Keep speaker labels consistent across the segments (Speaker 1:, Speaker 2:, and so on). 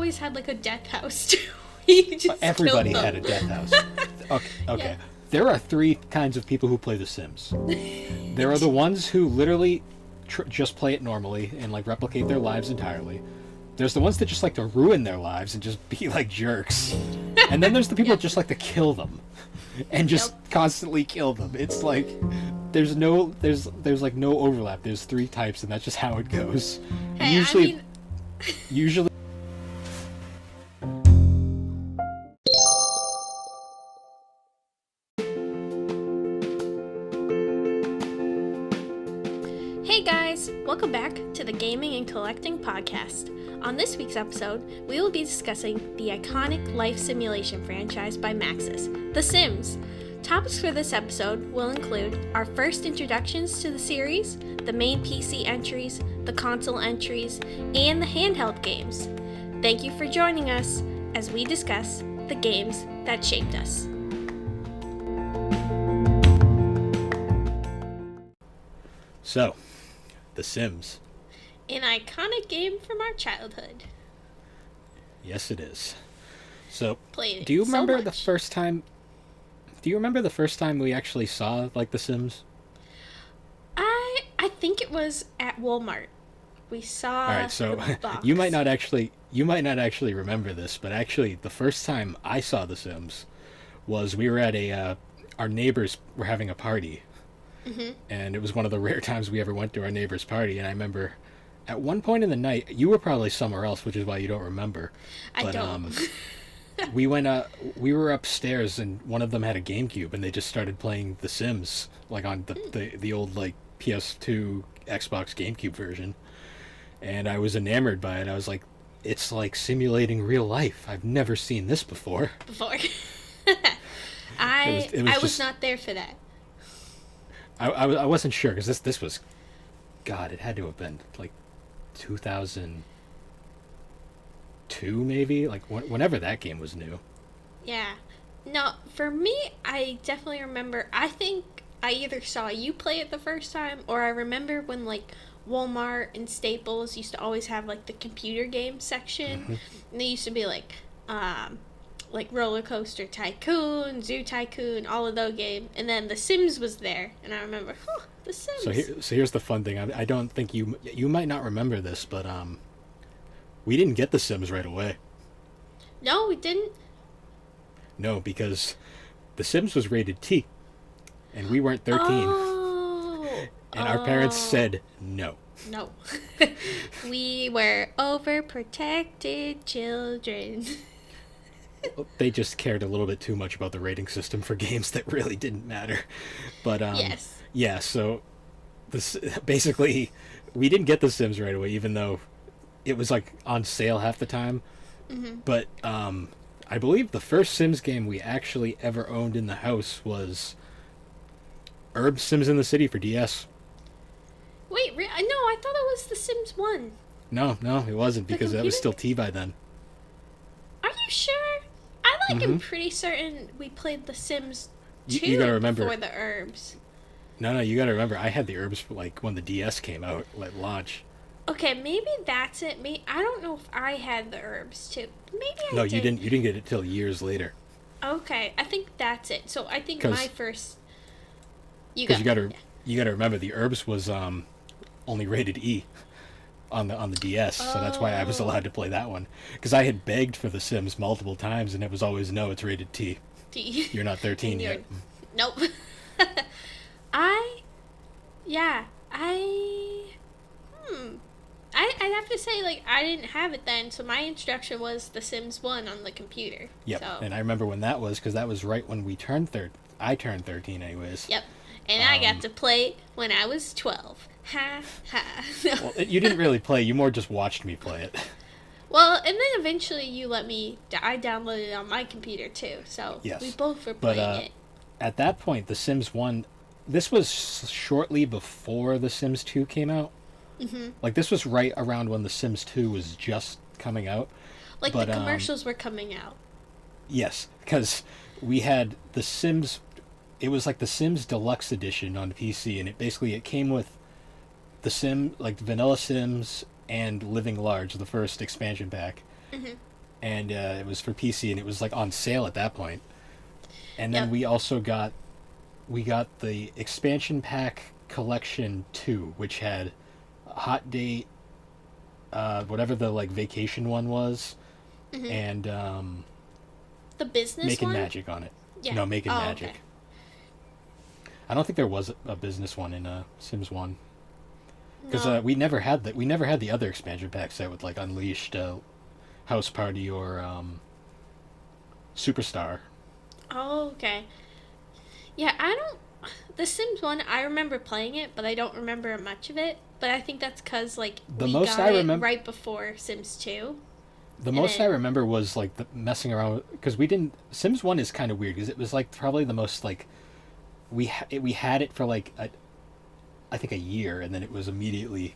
Speaker 1: always had like a death house too. You just
Speaker 2: Everybody
Speaker 1: killed
Speaker 2: had a
Speaker 1: them.
Speaker 2: death house. Okay.
Speaker 1: Yeah.
Speaker 2: There are three kinds of people who play The Sims. There are the ones who literally just play it normally and like replicate their lives entirely. There's the ones that just like to ruin their lives and just be like jerks. And then there's the people that just like to kill them and just constantly kill them. It's like there's like no overlap. There's three types and that's just how it goes.
Speaker 1: Hey,
Speaker 2: Usually
Speaker 1: Hey guys, welcome back to the Gaming and Collecting Podcast. On this week's episode, we will be discussing the iconic life simulation franchise by Maxis, The Sims. Topics for this episode will include our first introductions to the series, the main PC entries, the console entries, and the handheld games. Thank you for joining us as we discuss the games that shaped us.
Speaker 2: So, The Sims.
Speaker 1: An iconic game from our childhood.
Speaker 2: Yes, it is. So,
Speaker 1: Played it
Speaker 2: do you
Speaker 1: so
Speaker 2: remember the
Speaker 1: much.
Speaker 2: first time? Do you remember the first time we actually saw like The Sims?
Speaker 1: I think it was at Walmart. We saw.
Speaker 2: All right, so
Speaker 1: the box.
Speaker 2: you might not actually remember this, but actually the first time I saw The Sims was we were at our neighbors were having a party.
Speaker 1: Mm-hmm.
Speaker 2: And it was one of the rare times we ever went to our neighbor's party. And I remember at one point in the night, you were probably somewhere else, which is why you don't remember.
Speaker 1: I don't.
Speaker 2: We were upstairs and one of them had a GameCube and they just started playing The Sims, like on the old like PS2 Xbox GameCube version. And I was enamored by it. I was like, it's like simulating real life. I've never seen this before.
Speaker 1: I was
Speaker 2: just
Speaker 1: not there for that.
Speaker 2: I wasn't sure because this was, God, it had to have been like 2002 maybe, like whenever that game was new.
Speaker 1: Yeah. No, for me, I definitely remember. I think I either saw you play it the first time, or I remember when like Walmart and Staples used to always have like the computer game section,
Speaker 2: Mm-hmm.
Speaker 1: and they used to be like Roller Coaster Tycoon, Zoo Tycoon, all of those games, and then The Sims was there, and I remember, The Sims.
Speaker 2: So here's the fun thing. I don't think you might not remember this, but we didn't get The Sims right away.
Speaker 1: No, we didn't.
Speaker 2: No, because The Sims was rated T, and we weren't 13, and our parents said no.
Speaker 1: No. We were overprotected children.
Speaker 2: They just cared a little bit too much about the rating system for games that really didn't matter. But
Speaker 1: Yes.
Speaker 2: yeah, so basically we didn't get The Sims right away, even though it was like on sale half the time.
Speaker 1: Mm-hmm.
Speaker 2: But I believe the first Sims game we actually ever owned in the house was Herb Sims in the City for DS.
Speaker 1: Wait, no, I thought it was The Sims 1.
Speaker 2: No, it wasn't, because that was
Speaker 1: computer?
Speaker 2: still T by then.
Speaker 1: Are you sure? I am pretty certain we played The Sims 2
Speaker 2: You gotta remember.
Speaker 1: before the Herbs.
Speaker 2: No, you gotta remember, I had the Herbs like when the DS came out at launch.
Speaker 1: Okay, maybe that's it. I don't know if I had the Herbs too. Maybe I
Speaker 2: No,
Speaker 1: did.
Speaker 2: you didn't get it till years later.
Speaker 1: Okay, I think that's it. So I think
Speaker 2: 'Cause-
Speaker 1: my first.
Speaker 2: Because you gotta remember the Herbs was only rated E on the DS, so that's why I was allowed to play that one. Because I had begged for The Sims multiple times, and it was always no, it's rated T. You're not 13 yet.
Speaker 1: Nope. I'd have to say, like, I didn't have it then, so my introduction was The Sims 1 on the computer.
Speaker 2: Yep,
Speaker 1: So.
Speaker 2: and I remember when that was, because that was right when we turned I turned 13 anyways.
Speaker 1: Yep. And I got to play it when I was 12. Ha, ha.
Speaker 2: Well, you didn't really play, you more just watched me play it.
Speaker 1: Well, and then eventually you let me, I downloaded it on my computer too, so
Speaker 2: Yes.
Speaker 1: we both were
Speaker 2: But,
Speaker 1: playing it.
Speaker 2: At that point, The Sims 1, this was shortly before The Sims 2 came out.
Speaker 1: Mm-hmm.
Speaker 2: Like, this was right around when The Sims 2 was just coming out.
Speaker 1: Like,
Speaker 2: but,
Speaker 1: the commercials were coming out.
Speaker 2: Yes, because we had The Sims, it was like The Sims Deluxe Edition on PC, and it came with like Vanilla Sims and Living Large, the first expansion pack.
Speaker 1: Mm-hmm.
Speaker 2: and it was for PC, and it was like on sale at that point. And then
Speaker 1: Yep.
Speaker 2: we got the expansion pack collection 2, which had Hot Date, whatever the like vacation one was, and
Speaker 1: The business
Speaker 2: Making
Speaker 1: one?
Speaker 2: Magic on it.
Speaker 1: Yeah.
Speaker 2: No, Making
Speaker 1: Oh,
Speaker 2: Magic.
Speaker 1: okay.
Speaker 2: I don't think there was a business one in Sims 1. Because
Speaker 1: No.
Speaker 2: we never had that. We never had the other expansion pack set with like Unleashed, House Party, or Superstar.
Speaker 1: Oh, okay. Yeah, I don't. The Sims one, I remember playing it, but I don't remember much of it. But I think that's because like
Speaker 2: The
Speaker 1: we
Speaker 2: most
Speaker 1: got
Speaker 2: I
Speaker 1: it
Speaker 2: remem-
Speaker 1: right before Sims 2.
Speaker 2: The
Speaker 1: And
Speaker 2: most
Speaker 1: it-
Speaker 2: I remember was like the messing around, because we didn't. Sims 1 is kind of weird because it was like probably the most like we had it for like I think a year, and then it was immediately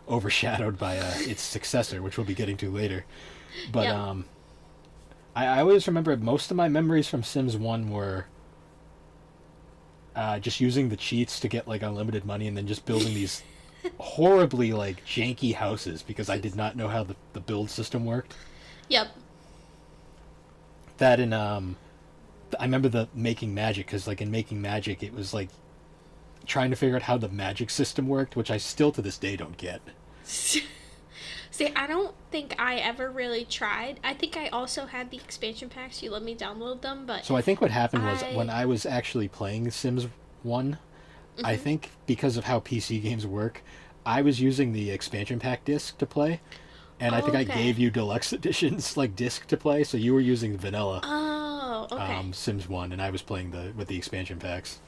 Speaker 2: overshadowed by its successor, which we'll be getting to later. But
Speaker 1: Yep.
Speaker 2: I always remember most of my memories from Sims 1 were just using the cheats to get like unlimited money, and then just building these horribly like janky houses because I did not know how the build system worked.
Speaker 1: Yep.
Speaker 2: That and I remember the Making Magic, because like in Making Magic it was like trying to figure out how the magic system worked, which I still to this day don't get.
Speaker 1: See, I don't think I ever really tried. I think I also had the expansion packs. You let me download them, but
Speaker 2: So I think what happened was
Speaker 1: I-
Speaker 2: when I was actually playing Sims 1, I think because of how PC games work, I was using the expansion pack disc to play. And I think I
Speaker 1: Okay.
Speaker 2: gave you deluxe editions like disc to play, so you were using vanilla
Speaker 1: oh, okay.
Speaker 2: Sims 1, and I was playing with the expansion packs.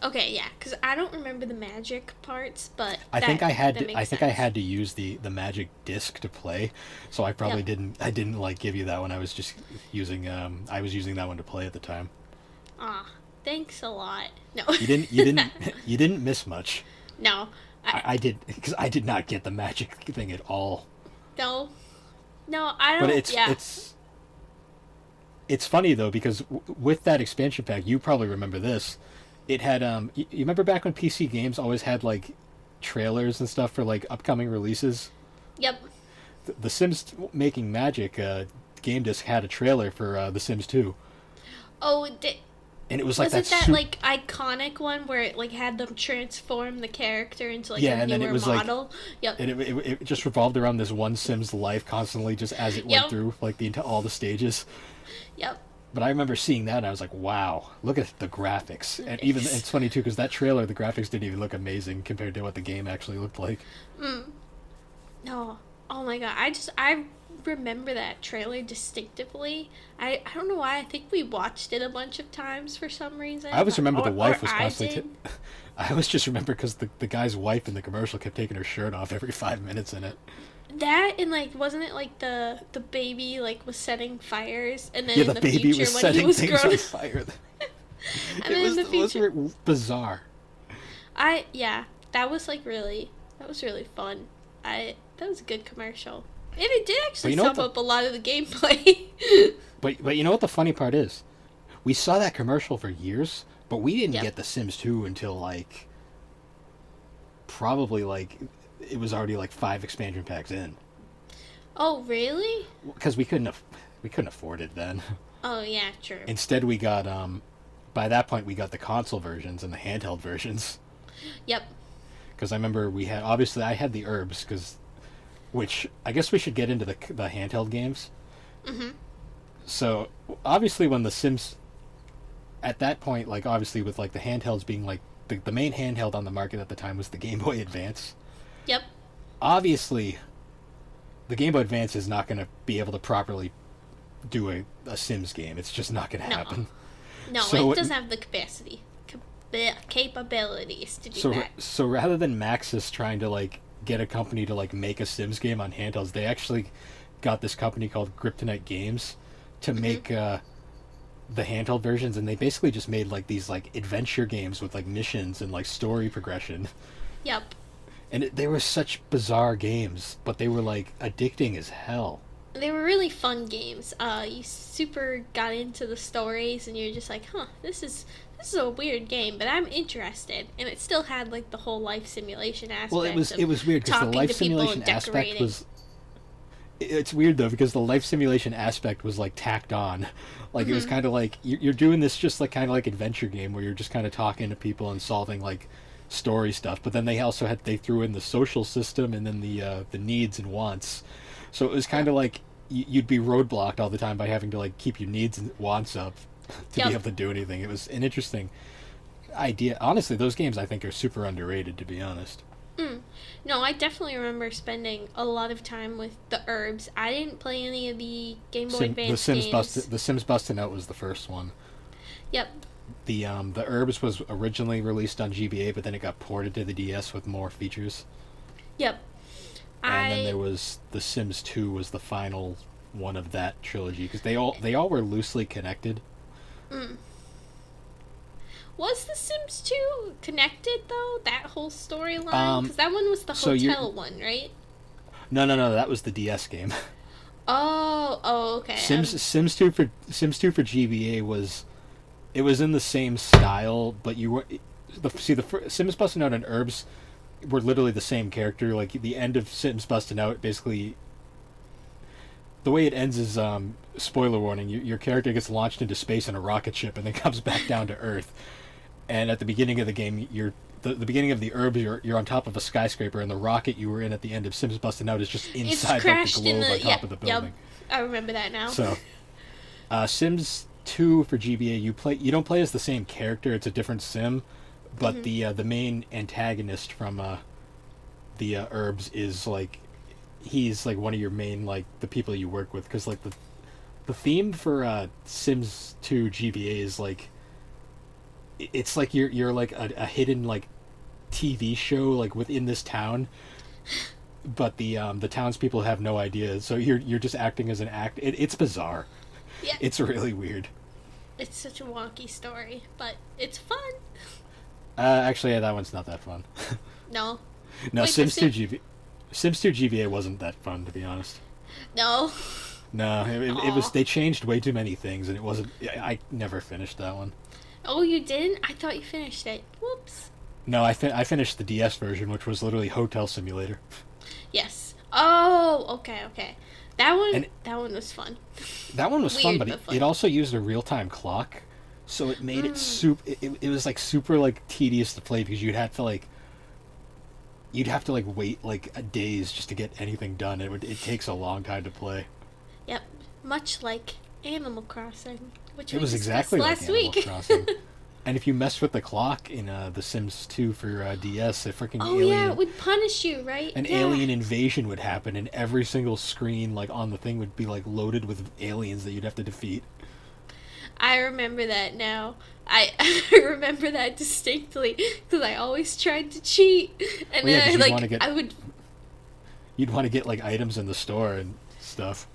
Speaker 1: Okay, yeah, because I don't remember the magic parts, but
Speaker 2: I think I had
Speaker 1: that
Speaker 2: to,
Speaker 1: makes
Speaker 2: I think I
Speaker 1: sense.
Speaker 2: had to use the magic disc to play, so I probably didn't like give you that one. I was just using I was using that one to play at the time.
Speaker 1: Ah, thanks a lot. No,
Speaker 2: You didn't miss much.
Speaker 1: no,
Speaker 2: I did, because I did not get the magic thing at all.
Speaker 1: no, I don't.
Speaker 2: But it's
Speaker 1: yeah.
Speaker 2: it's funny though, because with that expansion pack, you probably remember this. It had you remember back when PC games always had like trailers and stuff for like upcoming releases.
Speaker 1: Yep.
Speaker 2: The Sims Making Magic game disc had a trailer for The Sims 2,
Speaker 1: Oh,
Speaker 2: and it was like
Speaker 1: was it that
Speaker 2: sup-
Speaker 1: like iconic one where it like had them transform the character into like
Speaker 2: Yeah,
Speaker 1: a
Speaker 2: and then it
Speaker 1: newer
Speaker 2: was, like-
Speaker 1: model? Yep.
Speaker 2: and it just revolved around this one Sim's life constantly, just as it went
Speaker 1: Yep.
Speaker 2: through like all the stages.
Speaker 1: Yep.
Speaker 2: But I remember seeing that, and I was like, wow, look at the graphics. And even,
Speaker 1: Nice.
Speaker 2: it's funny too, because that trailer, the graphics didn't even look amazing compared to what the game actually looked like.
Speaker 1: No. Oh my god. I remember that trailer distinctively. I don't know why. I think we watched it a bunch of times for some reason.
Speaker 2: I always remember the wife was
Speaker 1: I
Speaker 2: constantly...
Speaker 1: did.
Speaker 2: I always just remember because the guy's wife in the commercial kept taking her shirt off every 5 minutes in it.
Speaker 1: That and like wasn't it like the baby like was setting fires and then
Speaker 2: Yeah,
Speaker 1: in
Speaker 2: the
Speaker 1: the
Speaker 2: baby
Speaker 1: future
Speaker 2: was
Speaker 1: when
Speaker 2: setting
Speaker 1: he was
Speaker 2: things
Speaker 1: grown
Speaker 2: on fire.
Speaker 1: and then in the future
Speaker 2: bizarre.
Speaker 1: that was like really fun. That was a good commercial. And it did actually
Speaker 2: you know
Speaker 1: sum
Speaker 2: what
Speaker 1: up a lot of the gameplay.
Speaker 2: But you know what the funny part is? We saw that commercial for years, but we didn't
Speaker 1: Yep.
Speaker 2: get The Sims 2 until like probably like it was already like 5 expansion packs in,
Speaker 1: Oh really?
Speaker 2: because we couldn't afford it then.
Speaker 1: Oh yeah, true.
Speaker 2: Instead, we got by that point we got the console versions and the handheld versions.
Speaker 1: Yep.
Speaker 2: Because I remember obviously I had the herbs, which I guess we should get into the handheld games.
Speaker 1: Mm-hmm.
Speaker 2: So obviously when the Sims, at that point, like obviously with like the handhelds being like the main handheld on the market at the time was the Game Boy Advance.
Speaker 1: Yep.
Speaker 2: Obviously, the Game Boy Advance is not going to be able to properly do a Sims game. It's just not going to
Speaker 1: No.
Speaker 2: happen.
Speaker 1: No,
Speaker 2: So
Speaker 1: it doesn't have the capabilities to do
Speaker 2: So
Speaker 1: that.
Speaker 2: so rather than Maxis trying to like get a company to like make a Sims game on handhelds, they actually got this company called Kryptonite Games to make the handheld versions, and they basically just made like these like adventure games with like missions and like story progression.
Speaker 1: Yep.
Speaker 2: And they were such bizarre games, but they were like addicting as hell.
Speaker 1: They were really fun games. You super got into the stories, and you're just like, huh, this is a weird game, but I'm interested. And it still had like the whole life simulation aspect.
Speaker 2: Well, it was weird because the
Speaker 1: talking
Speaker 2: life
Speaker 1: to people
Speaker 2: simulation
Speaker 1: and
Speaker 2: aspect
Speaker 1: decorating.
Speaker 2: It's weird though because the life simulation aspect was like tacked on, like it was kind of like you're doing this just like kind of like adventure game where you're just kind of talking to people and solving like story stuff. But then they threw in the social system and then the needs and wants, so it was kind of like you'd be roadblocked all the time by having to like keep your needs and wants up to be able to do anything. It was an interesting idea. Honestly, those games I think are super underrated, to be honest.
Speaker 1: No, I definitely remember spending a lot of time with the Herbs. I didn't play any of the Game Boy Advance games.
Speaker 2: The Sims Bustin' Out was the first one.
Speaker 1: Yep.
Speaker 2: The Herbs was originally released on GBA, but then it got ported to the DS with more features.
Speaker 1: Yep.
Speaker 2: And then there was The Sims 2 was the final one of that trilogy because they all were loosely connected.
Speaker 1: Was The Sims 2 connected, though? That whole storyline? Because that one was the hotel one, right?
Speaker 2: No, that was the DS game.
Speaker 1: Oh, okay.
Speaker 2: Sims 2 for GBA was in the same style, but you were the Sims Bustin' Out and Herbs were literally the same character. Like the end of Sims Bustin' Out, basically, the way it ends is spoiler warning. Your character gets launched into space in a rocket ship and then comes back down to Earth. And at the beginning of the game, the beginning of the Herbs, you're on top of a skyscraper, and the rocket you were in at the end of Sims Bustin' Out is just inside like, the globe on top of the building.
Speaker 1: Yep. I remember that now.
Speaker 2: So, Sims 2 for GBA, you don't play as the same character. It's a different sim, but the main antagonist from the Herbs is like he's like one of your main like the people you work with because like the theme for Sims 2 GBA is like. It's like you're like a hidden like TV show like within this town, but the townspeople have no idea. So you're just acting as an act. It's bizarre.
Speaker 1: Yeah.
Speaker 2: It's really weird.
Speaker 1: It's such a wonky story, but it's fun.
Speaker 2: Actually, yeah, that one's not that fun.
Speaker 1: No.
Speaker 2: No,
Speaker 1: Wait,
Speaker 2: Sims 2 GBA wasn't that fun, to be honest.
Speaker 1: No.
Speaker 2: No, it was. They changed way too many things, and it wasn't. I never finished that one.
Speaker 1: Oh, you didn't? I thought you finished it. Whoops.
Speaker 2: No, I finished the DS version, which was literally Hotel Simulator.
Speaker 1: Yes. Oh, okay. That one was fun.
Speaker 2: That one was fun, but
Speaker 1: fun.
Speaker 2: It also used a real-time clock, so it made it super. It was like super like tedious to play because you'd have to like wait like days just to get anything done. It takes a long time to play.
Speaker 1: Yep, much like Animal Crossing, which
Speaker 2: it
Speaker 1: we
Speaker 2: was exactly like
Speaker 1: last
Speaker 2: Animal
Speaker 1: week.
Speaker 2: Crossing. And if you messed with the clock in The Sims 2 for DS, a freaking alien...
Speaker 1: yeah, it would punish you, right?
Speaker 2: An alien invasion would happen, and every single screen like on the thing would be like loaded with aliens that you'd have to defeat.
Speaker 1: I remember that now. I remember that distinctly because I always tried to cheat, and then
Speaker 2: you'd want to get like items in the store and stuff.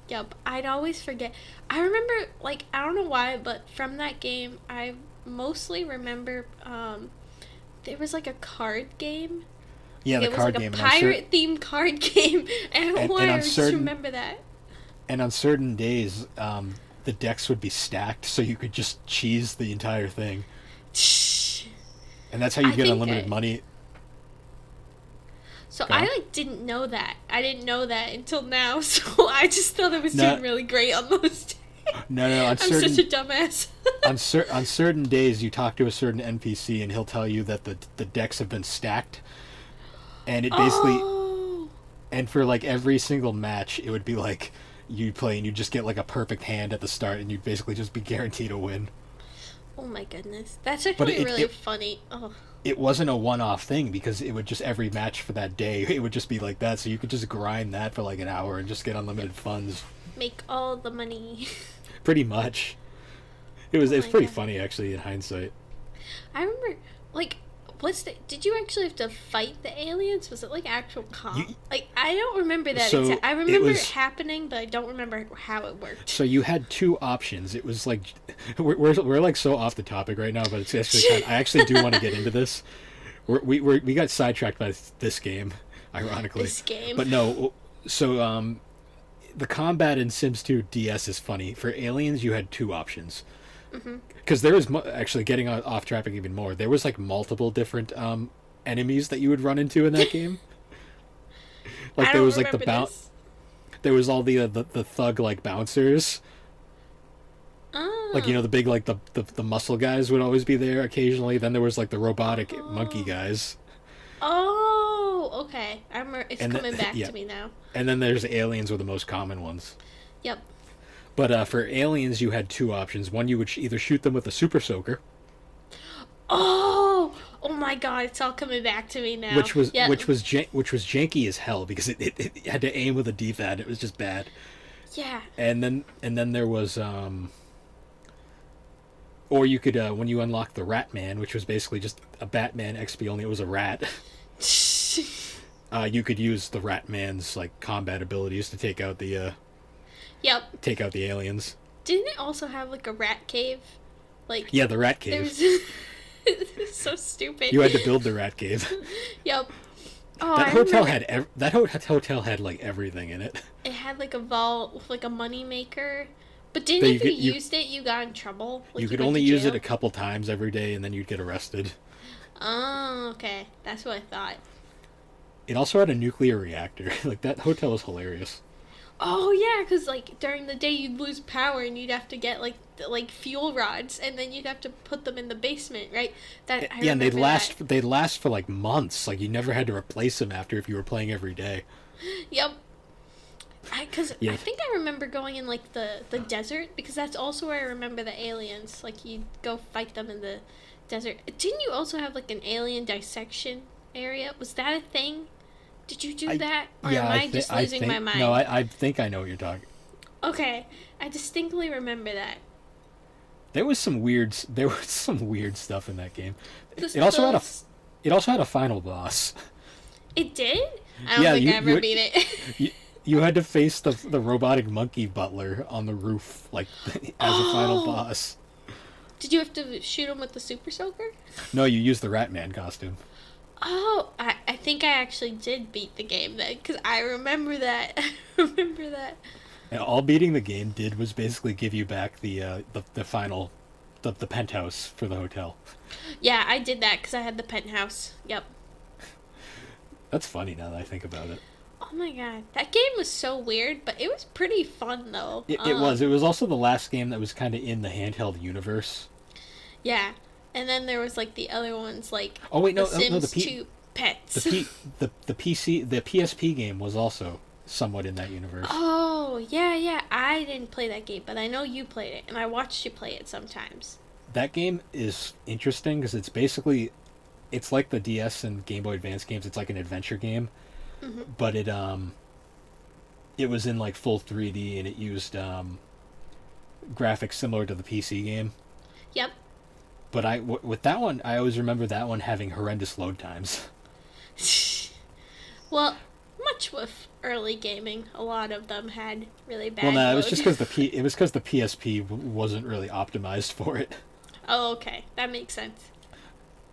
Speaker 1: Yep, I'd always forget. I remember, like, I don't know why, but from that game, I mostly remember, there was, like, a card game.
Speaker 2: Yeah, the card game.
Speaker 1: It was, like, a pirate-themed card game, and I don't know why I just remember that.
Speaker 2: And on certain days, the decks would be stacked, so you could just cheese the entire thing. And that's how you get unlimited money.
Speaker 1: So I like didn't know that. I didn't know that until now. So I just thought it was doing really great on those days.
Speaker 2: No.
Speaker 1: I'm such a dumbass.
Speaker 2: on certain days, you talk to a certain NPC, and he'll tell you that the decks have been stacked, and it basically, and for like every single match, it would be like you play and you just get like a perfect hand at the start, and you'd basically just be guaranteed a win.
Speaker 1: Oh my goodness, that's actually really funny. Oh.
Speaker 2: It wasn't a one-off thing because it would just every match for that day it would just be like that, so you could just grind that for like an hour and just get unlimited funds.
Speaker 1: Make all the money.
Speaker 2: Pretty much. It was pretty funny actually in hindsight.
Speaker 1: I remember like did you actually have to fight the aliens? Was it like actual comp? Like I don't remember that.
Speaker 2: So
Speaker 1: I remember it happening, but I don't remember how it worked.
Speaker 2: So you had two options. It was like we're like so off the topic right now, but it's actually I actually do want to get into this. We got sidetracked by this game, ironically.
Speaker 1: This game.
Speaker 2: But no, so the combat in Sims 2 DS is funny. For aliens, you had two options. Because there was actually getting off topic even more. There was like multiple different enemies that you would run into in that game. Like there was like there was all the thug like bouncers.
Speaker 1: Oh.
Speaker 2: Like, you know, the big like the muscle guys would always be there occasionally. Then there was like the robotic monkey guys.
Speaker 1: Oh, okay. It's
Speaker 2: And
Speaker 1: coming back
Speaker 2: yeah.
Speaker 1: to me now.
Speaker 2: And then there's aliens were the most common ones.
Speaker 1: Yep.
Speaker 2: But for aliens, you had two options. One, you would either shoot them with a super soaker,
Speaker 1: Oh my God! It's all coming back to me now.
Speaker 2: which was janky as hell because it had to aim with a D-pad. It was just bad.
Speaker 1: Yeah.
Speaker 2: And then there was or you could when you unlock the Rat Man, which was basically just a Batman XP, only it was a rat. You could use the Rat Man's like combat abilities to take out the
Speaker 1: Yep.
Speaker 2: aliens.
Speaker 1: Didn't it also have like a rat cave? Like
Speaker 2: Yeah, the Rat Cave.
Speaker 1: It's so stupid.
Speaker 2: You had to build the Rat Cave.
Speaker 1: Yep. Oh,
Speaker 2: That hotel had like everything in it.
Speaker 1: It had like a vault with like a money maker. But didn't if you used it, you got in trouble? Like,
Speaker 2: you could
Speaker 1: went
Speaker 2: only
Speaker 1: to
Speaker 2: use it
Speaker 1: jail?
Speaker 2: a couple times every day, and then you'd get arrested.
Speaker 1: Oh, okay. That's what I thought.
Speaker 2: It also had a nuclear reactor. Like, that hotel was hilarious.
Speaker 1: Oh, yeah, because, like, during the day you'd lose power and you'd have to get, like, fuel rods, and then you'd have to put them in the basement, right?
Speaker 2: Yeah, and they'd last for, like, months. Like, you never had to replace them after if you were playing every day.
Speaker 1: Yep. I think I remember going in, like, the desert, because that's also where I remember the aliens. Like, you'd go fight them in the desert. Didn't you also have, like, an alien dissection area? Was that a thing? Did you do that? Or am I just losing my mind?
Speaker 2: No, I think I know what you're talking.
Speaker 1: Okay. I distinctly remember that.
Speaker 2: There was some weird stuff in that game. It also had a final boss.
Speaker 1: It did? I don't think I ever beat it.
Speaker 2: You had to face the robotic monkey butler on the roof, like, as a final boss.
Speaker 1: Did you have to shoot him with the super soaker?
Speaker 2: No, you used the Ratman costume.
Speaker 1: Oh, I think I actually did beat the game then, because I remember that. I remember that.
Speaker 2: And all beating the game did was basically give you back the final, the penthouse for the hotel.
Speaker 1: Yeah, I did that because I had the penthouse. Yep.
Speaker 2: That's funny now that I think about it.
Speaker 1: Oh my God, that game was so weird, but it was pretty fun though.
Speaker 2: It was. It was also the last game that was kind of in the handheld universe.
Speaker 1: Yeah, and then there was like the other ones like
Speaker 2: The
Speaker 1: Sims 2 Pets.
Speaker 2: The PSP game was also somewhat in that universe.
Speaker 1: Oh yeah, I didn't play that game, but I know you played it, and I watched you play it sometimes.
Speaker 2: That game is interesting because it's like the DS and Game Boy Advance games. It's like an adventure game, but it was in like full 3D and it used graphics similar to the PC game.
Speaker 1: Yep.
Speaker 2: But with that one, I always remember that one having horrendous load times.
Speaker 1: Well, much with early gaming, a lot of them had really bad.
Speaker 2: Well, no,
Speaker 1: load.
Speaker 2: it was just because the PSP wasn't really optimized for it.
Speaker 1: Oh, okay, that makes sense.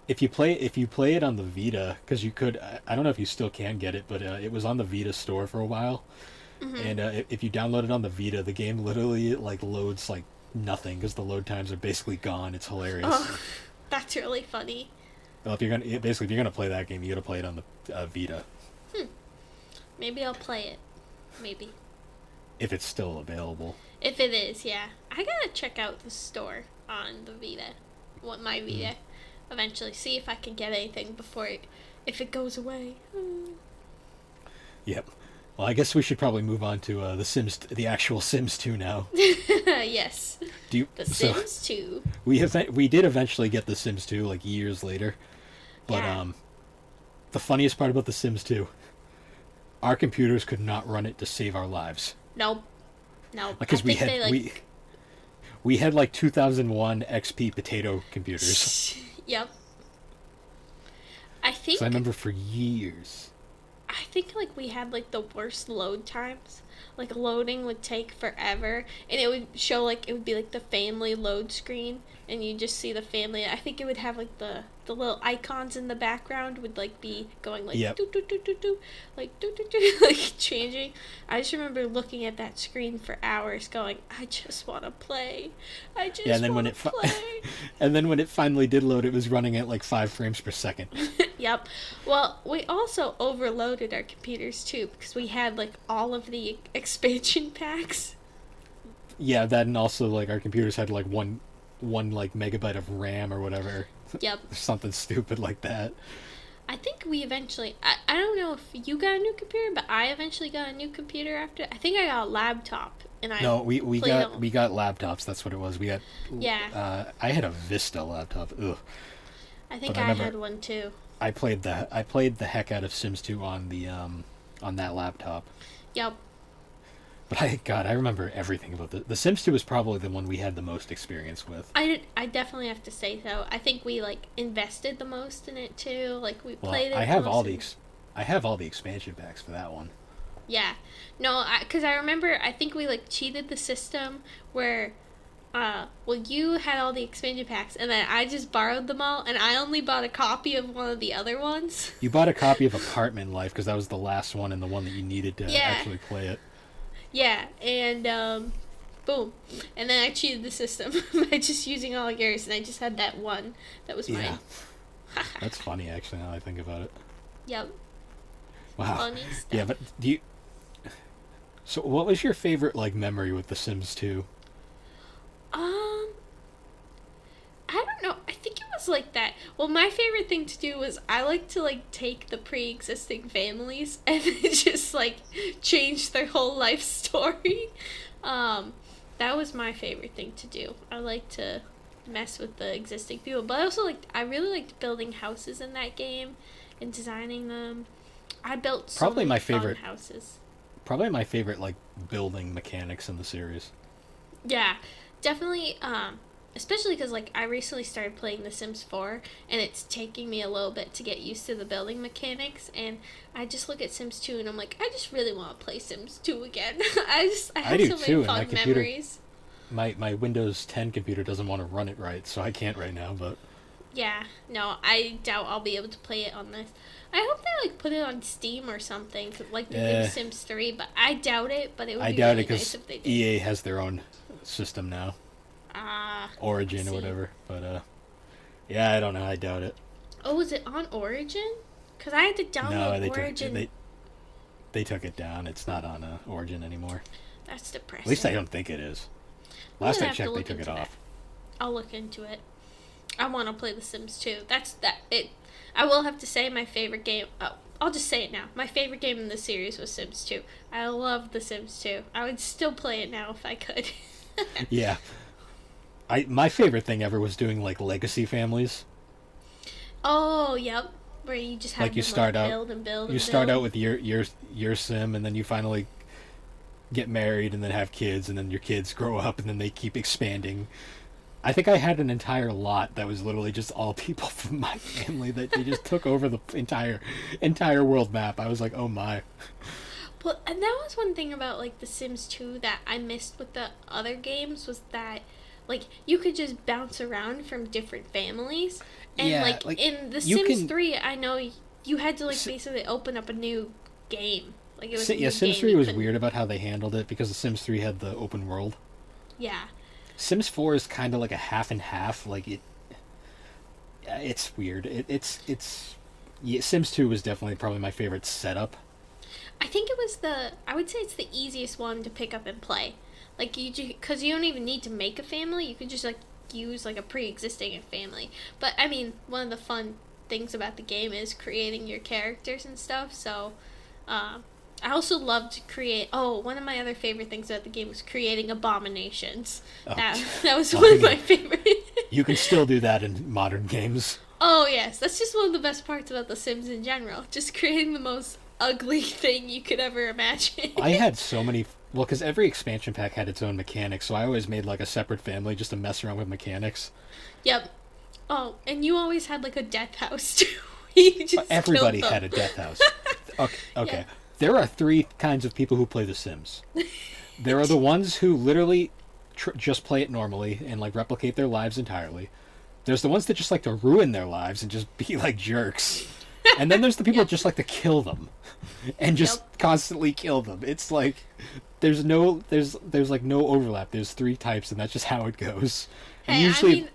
Speaker 2: If you play it on the Vita, because you could, I don't know if you still can get it, but it was on the Vita store for a while, and if you download it on the Vita, the game literally like loads like nothing because the load times are basically gone. It's hilarious.
Speaker 1: Oh, that's really funny.
Speaker 2: Well, if you're gonna play that game, you gotta play it on the Vita.
Speaker 1: Maybe I'll play it. Maybe.
Speaker 2: If it's still available.
Speaker 1: If it is, yeah. I gotta check out the store on the Vita. My Vita. Eventually. See if I can get anything before if it goes away.
Speaker 2: Yep. Well, I guess we should probably move on to the actual Sims 2 now.
Speaker 1: Yes. Sims 2.
Speaker 2: We did eventually get the Sims 2 like years later. But the funniest part about the Sims 2, our computers could not run it to save our lives.
Speaker 1: Nope.
Speaker 2: Because we had like 2001 XP potato computers.
Speaker 1: Yep. I
Speaker 2: So I remember for years.
Speaker 1: I think like we had like the worst load times. Like loading would take forever, and it would show like it would be like the family load screen, and you just see the family. I think it would have like the little icons in the background would like be going like doo doo doo doo doo, like doo doo doo, like changing. I just remember looking at that screen for hours, going, I just want to play. I just want to play.
Speaker 2: And then when it finally did load, it was running at like 5 frames per second.
Speaker 1: Yep. Well, we also overloaded our computers too because we had like all of the expansion packs.
Speaker 2: Yeah, that, and also like our computers had like one like megabyte of RAM or whatever.
Speaker 1: Yep.
Speaker 2: Something stupid like that.
Speaker 1: I think we eventually. I don't know if you got a new computer, but I eventually got a new computer after. I think I got a laptop, and I
Speaker 2: No, we
Speaker 1: played
Speaker 2: got
Speaker 1: on-
Speaker 2: we got laptops. That's what it was. We got.
Speaker 1: Yeah.
Speaker 2: I had a Vista laptop. Ugh.
Speaker 1: I think
Speaker 2: but I
Speaker 1: I
Speaker 2: remember-
Speaker 1: had one too.
Speaker 2: I played the heck out of Sims 2 on the on that laptop.
Speaker 1: Yep.
Speaker 2: But I remember everything about the Sims 2 was probably the one we had the most experience with.
Speaker 1: I definitely have to say so. I think we like invested the most in it too. Like we played it.
Speaker 2: I have
Speaker 1: the
Speaker 2: all
Speaker 1: most
Speaker 2: I have all the expansion packs for that one.
Speaker 1: Yeah. No, because I remember, I think we, like, cheated the system where, well, you had all the expansion packs, and then I just borrowed them all, and I only bought a copy of one of the other ones.
Speaker 2: You bought a copy of Apartment Life because that was the last one and the one that you needed to actually play it.
Speaker 1: Yeah, and, boom. And then I cheated the system by just using all yours, and I just had that one that was mine.
Speaker 2: That's funny, actually, now I think about it.
Speaker 1: Yep.
Speaker 2: Wow.
Speaker 1: Funny stuff.
Speaker 2: Yeah, but do you... So what was your favorite, like, memory with The Sims 2?
Speaker 1: I don't know. I think it was like that. Well, my favorite thing to do was I like to like take the pre-existing families and then just like change their whole life story. That was my favorite thing to do. I like to mess with the existing people, but I really liked building houses in that game and designing them. I built so
Speaker 2: Probably
Speaker 1: many
Speaker 2: my
Speaker 1: fun
Speaker 2: favorite
Speaker 1: houses.
Speaker 2: Probably my favorite, like, building mechanics in the series.
Speaker 1: Yeah, definitely. Especially because like I recently started playing The Sims 4, and it's taking me a little bit to get used to the building mechanics. And I just look at Sims 2, and I'm like, I just really want to play Sims 2 again. I have
Speaker 2: do
Speaker 1: so
Speaker 2: too,
Speaker 1: many
Speaker 2: and my
Speaker 1: fun
Speaker 2: computer-
Speaker 1: memories.
Speaker 2: My Windows 10 computer doesn't want to run it right, so I can't right now, but...
Speaker 1: Yeah, no, I doubt I'll be able to play it on this. I hope they like put it on Steam or something, like they did with Sims 3, but I doubt it. But it would be
Speaker 2: doubt
Speaker 1: really
Speaker 2: it
Speaker 1: nice
Speaker 2: because
Speaker 1: if they did.
Speaker 2: EA has their own system now. Origin
Speaker 1: see.
Speaker 2: or whatever, but yeah, I don't know, I doubt it.
Speaker 1: Oh, was it on Origin? Because I had to download Origin.
Speaker 2: They took it down. It's not on Origin anymore.
Speaker 1: That's depressing.
Speaker 2: At least I don't think it is. Last I
Speaker 1: have to
Speaker 2: checked, they
Speaker 1: look
Speaker 2: took it
Speaker 1: into
Speaker 2: off.
Speaker 1: I'll look into it. I want to play The Sims 2. I will have to say my favorite game. Oh, I'll just say it now. My favorite game in the series was Sims 2. I loved The Sims 2. I would still play it now if I could.
Speaker 2: Yeah. My favorite thing ever was doing, like, legacy families.
Speaker 1: Oh, yep. Where you just have
Speaker 2: Like, you
Speaker 1: them,
Speaker 2: start out-
Speaker 1: build and build.
Speaker 2: You start out with your sim, and then you finally get married and then have kids, and then your kids grow up, and then they keep expanding. I think I had an entire lot that was literally just all people from my family that they just took over the entire world map. I was like, oh my.
Speaker 1: Well, and that was one thing about like The Sims 2 that I missed with the other games was that like you could just bounce around from different families, and
Speaker 2: Yeah,
Speaker 1: like in The
Speaker 2: you
Speaker 1: Sims
Speaker 2: can-
Speaker 1: 3, I know you had to like basically open up a new game. Like it was a new
Speaker 2: Sims
Speaker 1: game
Speaker 2: 3
Speaker 1: you
Speaker 2: was
Speaker 1: couldn't-
Speaker 2: weird about how they handled it because the Sims 3 had the open world.
Speaker 1: Yeah.
Speaker 2: Sims 4 is kind of like a half and half. Like it's weird. Yeah, Sims 2 was definitely probably my favorite setup.
Speaker 1: I think it was I would say it's the easiest one to pick up and play. Like because you don't even need to make a family. You can just like use like a pre-existing family. But I mean, one of the fun things about the game is creating your characters and stuff. So, I also loved to create. Oh, one of my other favorite things about the game was creating abominations.
Speaker 2: Oh.
Speaker 1: That was one of my favorite.
Speaker 2: You can still do that in modern games.
Speaker 1: Oh yes, that's just one of the best parts about The Sims in general. Just creating the most ugly thing you could ever imagine.
Speaker 2: I had so many... Well, because every expansion pack had its own mechanics, so I always made, like, a separate family just to mess around with mechanics.
Speaker 1: Yep. Oh, and you always had, like, a death house, too. You just
Speaker 2: Everybody
Speaker 1: killed
Speaker 2: had
Speaker 1: them.
Speaker 2: a death house. Okay.
Speaker 1: Yeah.
Speaker 2: There are three kinds of people who play The Sims. There are the ones who literally just play it normally and, like, replicate their lives entirely. There's the ones that just like to ruin their lives and just be, like, jerks. And then there's the people that just like to kill them and just constantly kill them. It's like there's like no overlap. There's three types, and that's just how it goes. And
Speaker 1: Hey,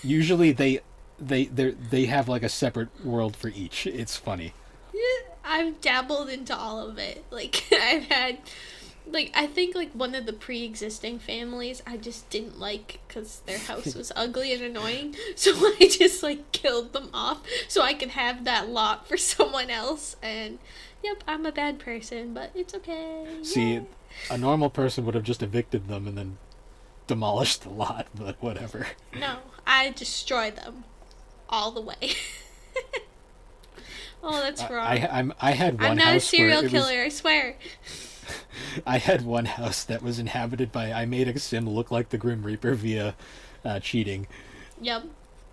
Speaker 2: usually they have like a separate world for each. It's funny.
Speaker 1: I've dabbled into all of it. Like, I've had, like, I think, like, one of the pre-existing families I just didn't like because their house was ugly and annoying. So I just, like, killed them off so I could have that lot for someone else. And, yep, I'm a bad person, but it's okay.
Speaker 2: See,
Speaker 1: Yay.
Speaker 2: a normal person would have just evicted them and then demolished the lot, but whatever.
Speaker 1: No, I destroy them all the way. Oh, that's wrong.
Speaker 2: I had one
Speaker 1: I'm not a
Speaker 2: house
Speaker 1: serial
Speaker 2: where
Speaker 1: killer, I swear.
Speaker 2: I had one house that was inhabited by... I made a sim look like the Grim Reaper via cheating.
Speaker 1: Yep.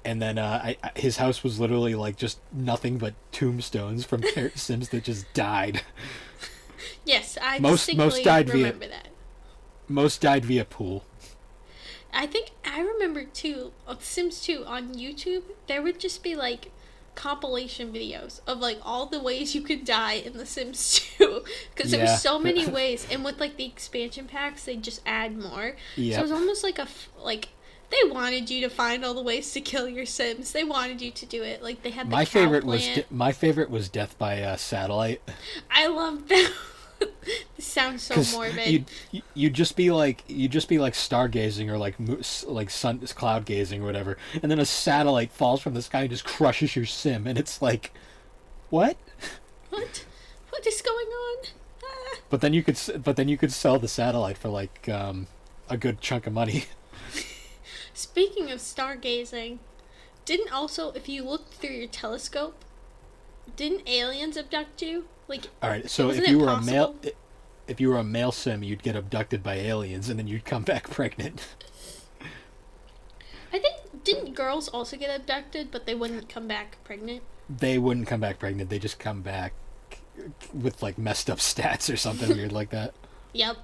Speaker 2: And then his house was literally like just nothing but tombstones from Sims that just died.
Speaker 1: Yes, I
Speaker 2: most
Speaker 1: distinctly
Speaker 2: died
Speaker 1: remember that.
Speaker 2: Most died via pool.
Speaker 1: I think I remember too, on Sims 2 on YouTube, there would just be like compilation videos of like all the ways you could die in The Sims 2 because there were so many ways, and with like the expansion packs they just add more.
Speaker 2: Yep.
Speaker 1: So it was almost like they wanted you to find all the ways to kill your Sims. They wanted you to do it. Like they had the
Speaker 2: my
Speaker 1: cow
Speaker 2: favorite
Speaker 1: plant.
Speaker 2: my favorite was death by satellite.
Speaker 1: I love that. This sounds so morbid.
Speaker 2: You'd just be like stargazing or like sun cloud gazing or whatever, and then a satellite falls from the sky and just crushes your sim, and it's like, what?
Speaker 1: What is going on? Ah.
Speaker 2: But then you could sell the satellite for like a good chunk of money.
Speaker 1: Speaking of stargazing, didn't also, if you looked through your telescope, didn't aliens abduct you? Like,
Speaker 2: all right, so if you were a male sim, you'd get abducted by aliens, and then you'd come back pregnant.
Speaker 1: I think, didn't girls also get abducted, but they wouldn't come back pregnant?
Speaker 2: They wouldn't come back pregnant. They just come back with like messed up stats or something weird like that.
Speaker 1: Yep.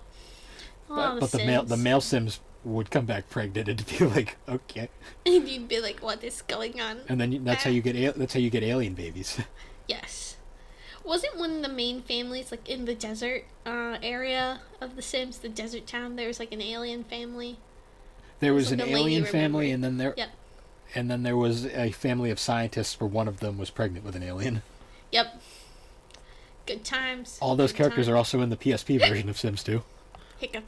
Speaker 2: But the male sims would come back pregnant and be like, okay.
Speaker 1: And you'd be like, what is going on?
Speaker 2: And then that's how you get alien babies.
Speaker 1: Yes. Wasn't one of the main families like in the desert area of The Sims, the desert town? There was like an alien family.
Speaker 2: There was an alien family, and then there was a family of scientists where one of them was pregnant with an alien.
Speaker 1: Yep. Good times.
Speaker 2: All those characters are also in the PSP version of Sims 2.
Speaker 1: Hiccup.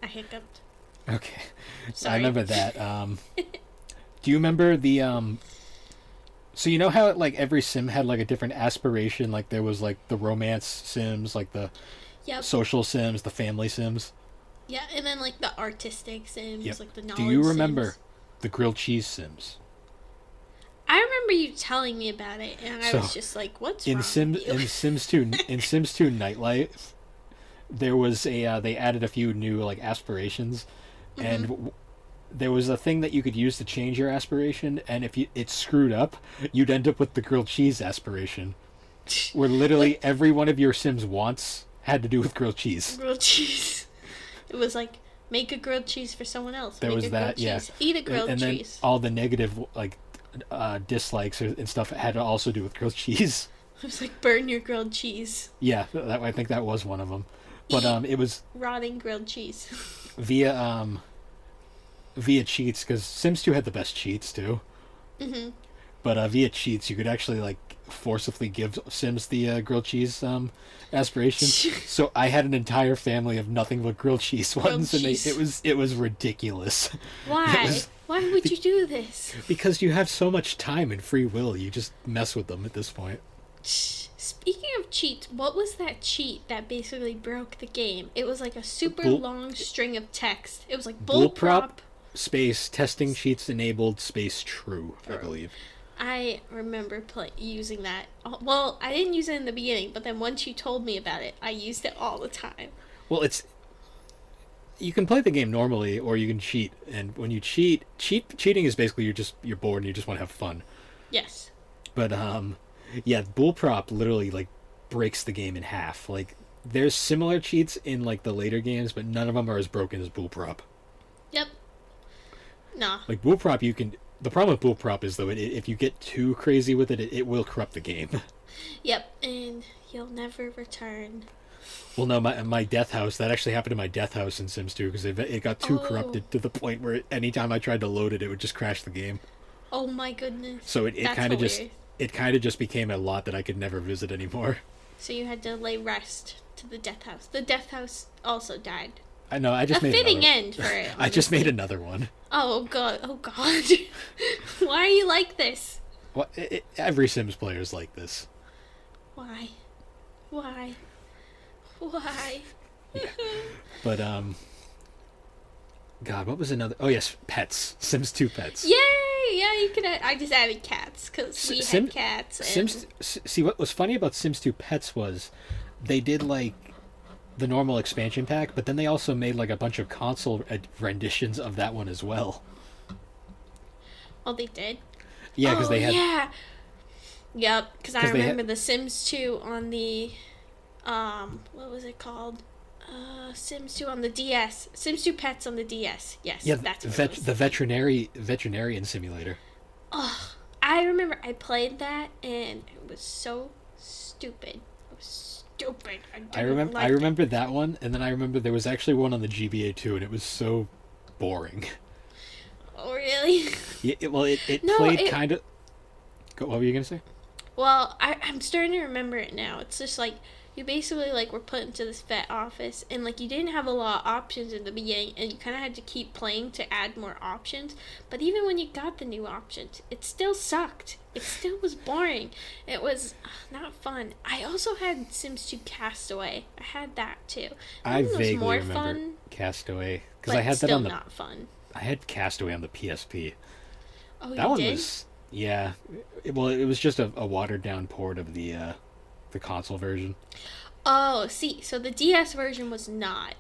Speaker 1: I hiccuped.
Speaker 2: Okay.
Speaker 1: Sorry.
Speaker 2: I remember that. Do you remember the so you know how like every sim had like a different aspiration? Like there was like the romance sims, like the social sims, the family sims.
Speaker 1: Yeah, and then like the artistic sims, like the knowledge
Speaker 2: Do you remember
Speaker 1: sims.
Speaker 2: the grilled cheese sims?
Speaker 1: I remember you telling me about it, and I was just like, "What's wrong with you?"
Speaker 2: In Sims 2 in Sims 2 Nightlight, there was they added a few new like aspirations, and there was a thing that you could use to change your aspiration, and if it screwed up, you'd end up with the grilled cheese aspiration, where literally every one of your Sims wants had to do with grilled cheese.
Speaker 1: Grilled cheese. It was like, make a grilled cheese for someone else.
Speaker 2: There was that,
Speaker 1: cheese. Eat a grilled
Speaker 2: and then
Speaker 1: cheese.
Speaker 2: all the negative like dislikes and stuff had to also do with grilled cheese.
Speaker 1: It was like, burn your grilled cheese.
Speaker 2: Yeah, I think that was one of them. But it was
Speaker 1: rotting grilled cheese.
Speaker 2: via cheats, because Sims 2 had the best cheats too. But via cheats, you could actually like forcibly give Sims the grilled cheese aspiration. So I had an entire family of nothing but grilled cheese ones, and it was ridiculous.
Speaker 1: Why? Why would you do this?
Speaker 2: Because you have so much time and free will, you just mess with them at this point.
Speaker 1: Speaking of cheats, what was that cheat that basically broke the game? It was like a super long string of text. It was like bullprop
Speaker 2: space testing cheats enabled space true, I believe.
Speaker 1: I remember using that. Well, I didn't use it in the beginning, but then once you told me about it, I used it all the time.
Speaker 2: Well, you can play the game normally, or you can cheat. And when you cheating is basically you're bored and you just want to have fun.
Speaker 1: Yes.
Speaker 2: But yeah, bullprop literally like breaks the game in half. Like there's similar cheats in like the later games, but none of them are as broken as bullprop.
Speaker 1: Yep. Nah.
Speaker 2: Like bullprop, you can. The problem with bullprop is though, if you get too crazy with it, it will corrupt the game.
Speaker 1: Yep, and you'll never return.
Speaker 2: Well, no, my death house, that actually happened to my death house in Sims 2, because it got too corrupted to the point where anytime I tried to load it, it would just crash the game.
Speaker 1: Oh my goodness.
Speaker 2: So it
Speaker 1: That's
Speaker 2: kind of just
Speaker 1: hilarious.
Speaker 2: it kind of just became a lot that I could never visit anymore.
Speaker 1: So you had to lay rest to the death house. The death house also died.
Speaker 2: I know. I just
Speaker 1: A
Speaker 2: made
Speaker 1: fitting
Speaker 2: another,
Speaker 1: end for it.
Speaker 2: I just made
Speaker 1: honestly.
Speaker 2: another one.
Speaker 1: Oh god. Oh god. Why are you like this?
Speaker 2: Well, every Sims player is like this.
Speaker 1: Why? Why? Why?
Speaker 2: Yeah. But God, what was another? Oh yes, pets. Sims 2 pets.
Speaker 1: Yay! Yeah, you could. I just added cats because we had cats. And...
Speaker 2: See, what was funny about Sims 2 pets was they did like the normal expansion pack, but then they also made like a bunch of console renditions of that one as well.
Speaker 1: Oh, they did.
Speaker 2: Yeah, because they had.
Speaker 1: Yeah. Yep, because I
Speaker 2: 'cause they
Speaker 1: remember the Sims 2 on the, what was it called? Sims 2 on the DS. Sims 2 Pets on the DS. Yes,
Speaker 2: Yeah,
Speaker 1: that's what it was.
Speaker 2: the veterinarian simulator.
Speaker 1: Oh, I remember I played that and it was so stupid. It was stupid.
Speaker 2: I remember that one, and then I remember there was actually one on the GBA 2, and it was so boring.
Speaker 1: Oh, really?
Speaker 2: Yeah, it
Speaker 1: No,
Speaker 2: played
Speaker 1: it-
Speaker 2: kind of. What were you gonna say?
Speaker 1: Well, I'm starting to remember it now. It's just like you basically like were put into this vet office and like you didn't have a lot of options in the beginning and you kind of had to keep playing to add more options. But even when you got the new options, it still sucked. It still was boring. It was not fun. I also had Sims 2 Castaway. I had that too.
Speaker 2: I
Speaker 1: That one was
Speaker 2: vaguely
Speaker 1: more
Speaker 2: remember
Speaker 1: fun,
Speaker 2: Castaway because
Speaker 1: but
Speaker 2: I had that
Speaker 1: still
Speaker 2: on the.
Speaker 1: not fun.
Speaker 2: I had Castaway on the PSP.
Speaker 1: Oh,
Speaker 2: That
Speaker 1: you
Speaker 2: one
Speaker 1: did?
Speaker 2: was it was just a watered down port of the console version.
Speaker 1: Oh, see, so the DS version was not.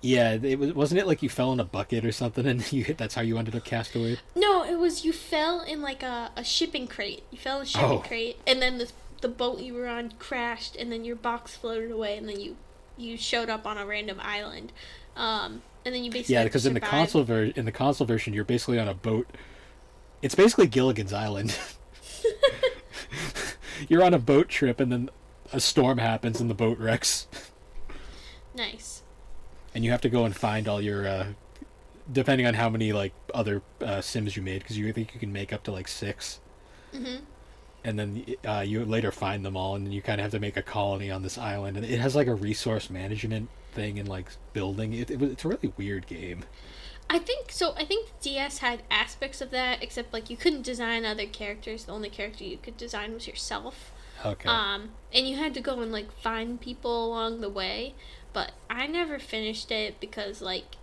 Speaker 2: Yeah, wasn't it like you fell in a bucket or something and that's how you ended up Castaway?
Speaker 1: No, it was you fell in like a shipping crate. You fell in a shipping
Speaker 2: Oh.
Speaker 1: crate, and then the boat you were on crashed, and then your box floated away, and then you showed up on a random island. And then you basically
Speaker 2: Yeah,
Speaker 1: had to
Speaker 2: because in the
Speaker 1: survive.
Speaker 2: console version you're basically on a boat. It's basically Gilligan's Island. You're on a boat trip and then a storm happens and the boat wrecks.
Speaker 1: Nice.
Speaker 2: And you have to go and find all your depending on how many like other Sims you made, because you think you can make up to like 6.
Speaker 1: Mhm.
Speaker 2: And then you later find them all, and then you kind of have to make a colony on this island, and it has like a resource management thing and like building. It's a really weird game.
Speaker 1: I think so. I think DS had aspects of that, except like you couldn't design other characters. The only character you could design was yourself.
Speaker 2: Okay.
Speaker 1: And you had to go and like find people along the way. But I never finished it because like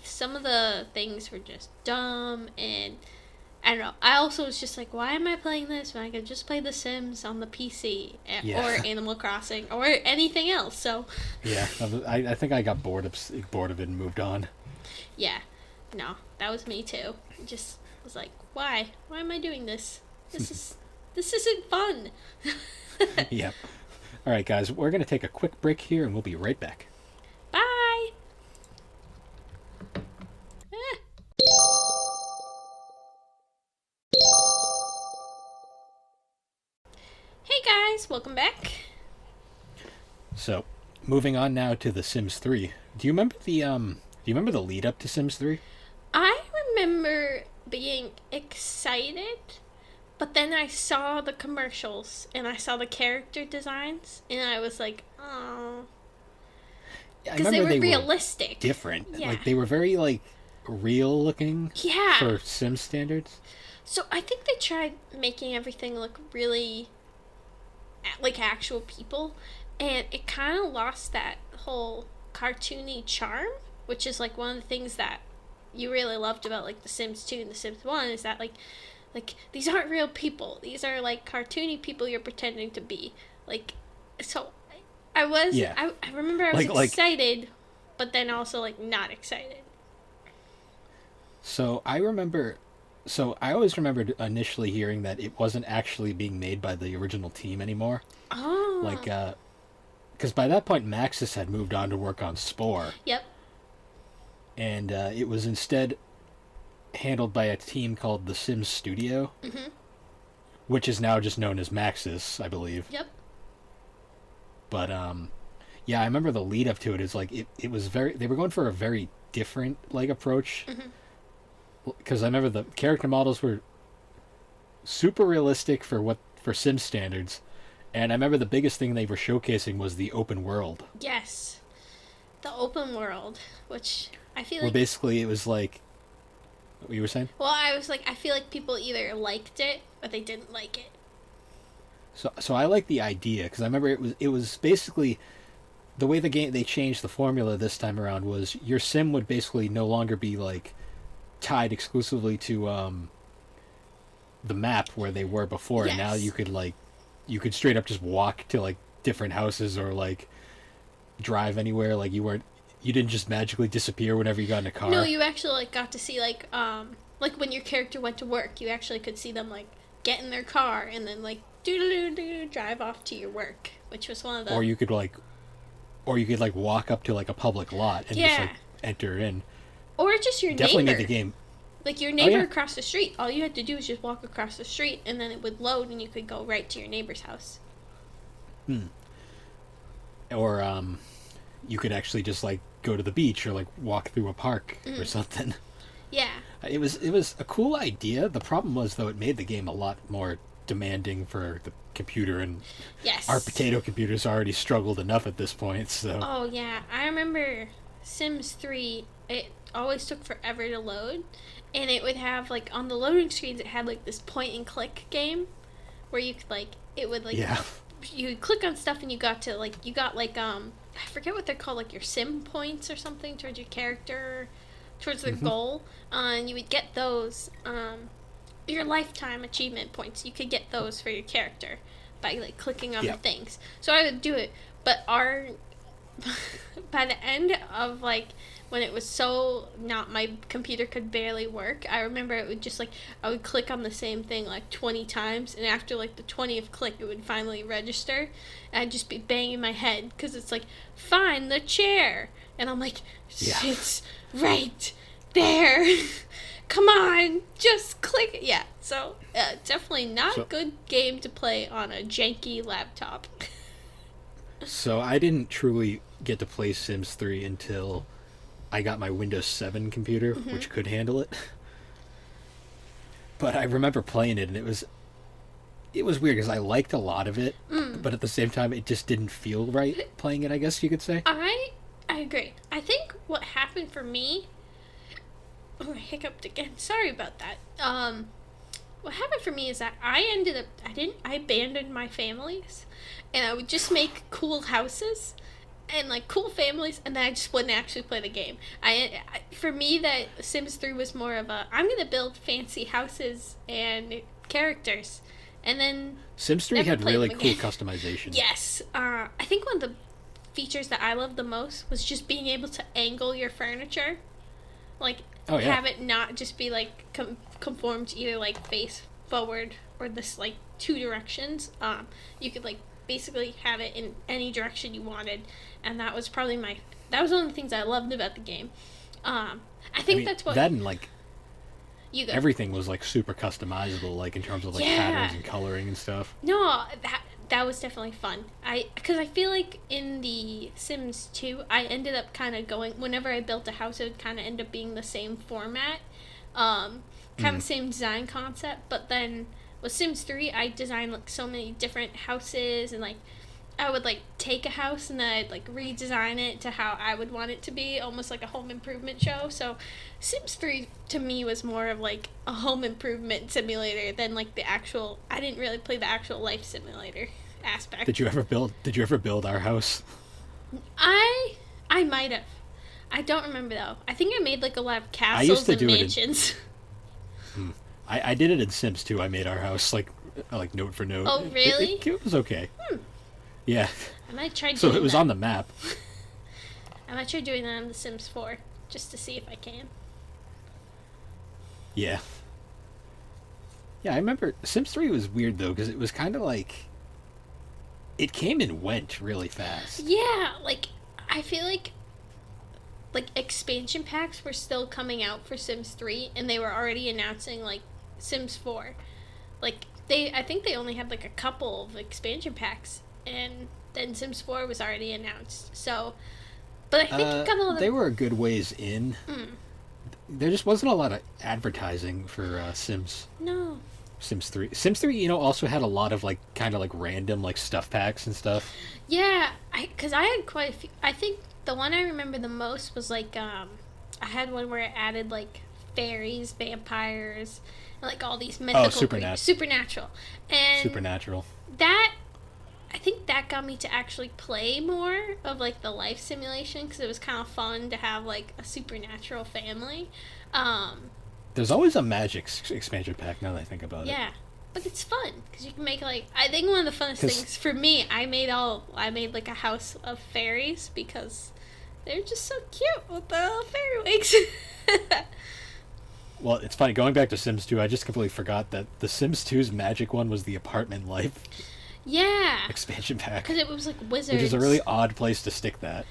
Speaker 1: some of the things were just dumb, and I don't know. I also was just like, why am I playing this when I could just play The Sims on the PC
Speaker 2: Yeah.
Speaker 1: or Animal Crossing or anything else? So
Speaker 2: Yeah, I think I got bored of it and moved on.
Speaker 1: yeah, no, that was me too. Just was like, why? Why am I doing this? This isn't fun.
Speaker 2: Yep. All right, guys, we're gonna take a quick break here, and we'll be right back.
Speaker 1: Bye. Eh. Hey guys, welcome back.
Speaker 2: So, moving on now to The Sims 3. Do you remember the lead up to Sims 3?
Speaker 1: I remember being excited, but then I saw the commercials and I saw the character designs, and I was like, oh,
Speaker 2: I
Speaker 1: because they
Speaker 2: remember
Speaker 1: were realistic.
Speaker 2: different.
Speaker 1: Yeah.
Speaker 2: Like they were very like real looking
Speaker 1: Yeah.
Speaker 2: for Sims standards.
Speaker 1: So I think they tried making everything look really like actual people, and it kind of lost that whole cartoony charm, which is like one of the things that you really loved about like The Sims 2 and The Sims 1 is that like these aren't real people. These are like cartoony people you're pretending to be. Like, so I was
Speaker 2: Yeah.
Speaker 1: I remember I was
Speaker 2: Like-
Speaker 1: excited, but then also like not excited.
Speaker 2: So I always remembered initially hearing that it wasn't actually being made by the original team anymore.
Speaker 1: Oh.
Speaker 2: Like, because by that point Maxis had moved on to work on Spore,
Speaker 1: Yep.
Speaker 2: and it was instead handled by a team called The Sims Studio,
Speaker 1: Mhm.
Speaker 2: which is now just known as Maxis, I believe.
Speaker 1: Yep.
Speaker 2: But yeah, I remember the lead up to it is like it was they were going for a very different like approach.
Speaker 1: Mhm.
Speaker 2: Because I remember the character models were super realistic for Sim standards. And I remember the biggest thing they were showcasing was the open world.
Speaker 1: Yes, the open world, which I feel
Speaker 2: Where
Speaker 1: like
Speaker 2: basically it was like, what you were saying?
Speaker 1: well, I was like, I feel like people either liked it or they didn't like it.
Speaker 2: So I like the idea because I remember it was basically the way the game they changed the formula this time around was your sim would basically no longer be like tied exclusively to the map where they were before, and now
Speaker 1: Yes.
Speaker 2: you could straight up just walk to like different houses or like drive anywhere. Like you didn't just magically disappear whenever you got in a car.
Speaker 1: No, you actually like got to see like when your character went to work, you actually could see them like get in their car and then like do drive off to your work, which was one of the
Speaker 2: Or you could like walk up to like a public lot and just like enter in.
Speaker 1: or just your
Speaker 2: Definitely
Speaker 1: neighbor.
Speaker 2: made the game.
Speaker 1: Like your neighbor
Speaker 2: yeah.
Speaker 1: across the street. All you had to do was just walk across the street and then it would load and you could go right to your neighbor's house.
Speaker 2: Or you could actually just like go to the beach or like walk through a park or something.
Speaker 1: Yeah.
Speaker 2: It was a cool idea. The problem was though it made the game a lot more demanding for the computer, and
Speaker 1: Yes.
Speaker 2: our potato computers already struggled enough at this point. So
Speaker 1: Oh yeah, I remember Sims 3. It always took forever to load, and it would have like on the loading screens it had like this point and click game where you could like it would like
Speaker 2: yeah,
Speaker 1: you would click on stuff and you got I forget what they're called, like your sim points or something towards your character, towards their goal, and you would get those your lifetime achievement points. You could get those for your character by like clicking on the things. So I would do it, but our by the end of like when it was so not my computer could barely work, I remember it would just like I would click on the same thing like 20 times, and after like the 20th click it would finally register, and I'd just be banging my head because it's like find the chair, and I'm like it's right there. Come on, just click it. Yeah, so definitely not a good game to play on a janky laptop.
Speaker 2: So I didn't truly get to play Sims 3 until I got my Windows 7 computer, which could handle it. But I remember playing it, and it was weird because I liked a lot of it, but at the same time, it just didn't feel right playing it, I guess you could say.
Speaker 1: I agree. I think what happened for me... Oh, I hiccuped again. Sorry about that. What happened for me is that I abandoned my families, and I would just make cool houses and like cool families, and then I just wouldn't actually play the game. For me, that Sims 3 was more of a I'm gonna build fancy houses and characters, and then
Speaker 2: Sims 3 had really cool customization.
Speaker 1: Yes, I think one of the features that I loved the most was just being able to angle your furniture, like have it not just be like conform to either like face forward or this like two directions. You could like basically have it in any direction you wanted, and that was probably that was one of the things I loved about the game. I think that's what
Speaker 2: that and like
Speaker 1: you go.
Speaker 2: Everything was like super customizable, like in terms of like patterns and coloring and stuff.
Speaker 1: No, that was definitely fun. Because I feel like in the Sims 2, I ended up kind of going, whenever I built a house, it would kind of end up being the same format, kind of the same design concept. But then with Sims 3, I designed like so many different houses, and like I would like take a house and then I'd like redesign it to how I would want it to be, almost like a home improvement show. So Sims 3 to me was more of like a home improvement simulator than like the actual, I didn't really play the actual life simulator aspect.
Speaker 2: Did you ever build our house?
Speaker 1: I might have. I don't remember though. I think I made like a lot of castles and mansions.
Speaker 2: I did it in Sims 2. I made our house like note for note.
Speaker 1: Oh really?
Speaker 2: It was okay. Yeah.
Speaker 1: I might try doing
Speaker 2: So it was
Speaker 1: that.
Speaker 2: on the map.
Speaker 1: I might try doing that on The Sims 4, just to see if I can.
Speaker 2: Yeah. Yeah, I remember Sims 3 was weird though, because it was kind of like it came and went really fast.
Speaker 1: Yeah, like I feel like expansion packs were still coming out for Sims 3, and they were already announcing like Sims 4. Like I think they only had like a couple of expansion packs, and then Sims 4 was already announced. So, but I think it got a lot of...
Speaker 2: They were a good ways in. There just wasn't a lot of advertising for Sims.
Speaker 1: No.
Speaker 2: Sims 3. Sims 3, you know, also had a lot of like kind of like random like stuff packs and stuff.
Speaker 1: Yeah, because I had quite a few. I think the one I remember the most was like I had one where it added like fairies, vampires, and like all these mythical supernatural. And
Speaker 2: Supernatural.
Speaker 1: That I think that got me to actually play more of like the life simulation because it was kind of fun to have like a supernatural family.
Speaker 2: There's always a magic expansion pack now that I think about it.
Speaker 1: Yeah, but it's fun because you can make like I think one of the funnest things for me I made like a house of fairies because they're just so cute with the little fairy wings.
Speaker 2: Well, it's funny going back to Sims 2. I just completely forgot that the Sims 2's magic one was the apartment life.
Speaker 1: Yeah.
Speaker 2: Expansion pack.
Speaker 1: Because it was like wizards.
Speaker 2: Which is a really odd place to stick that.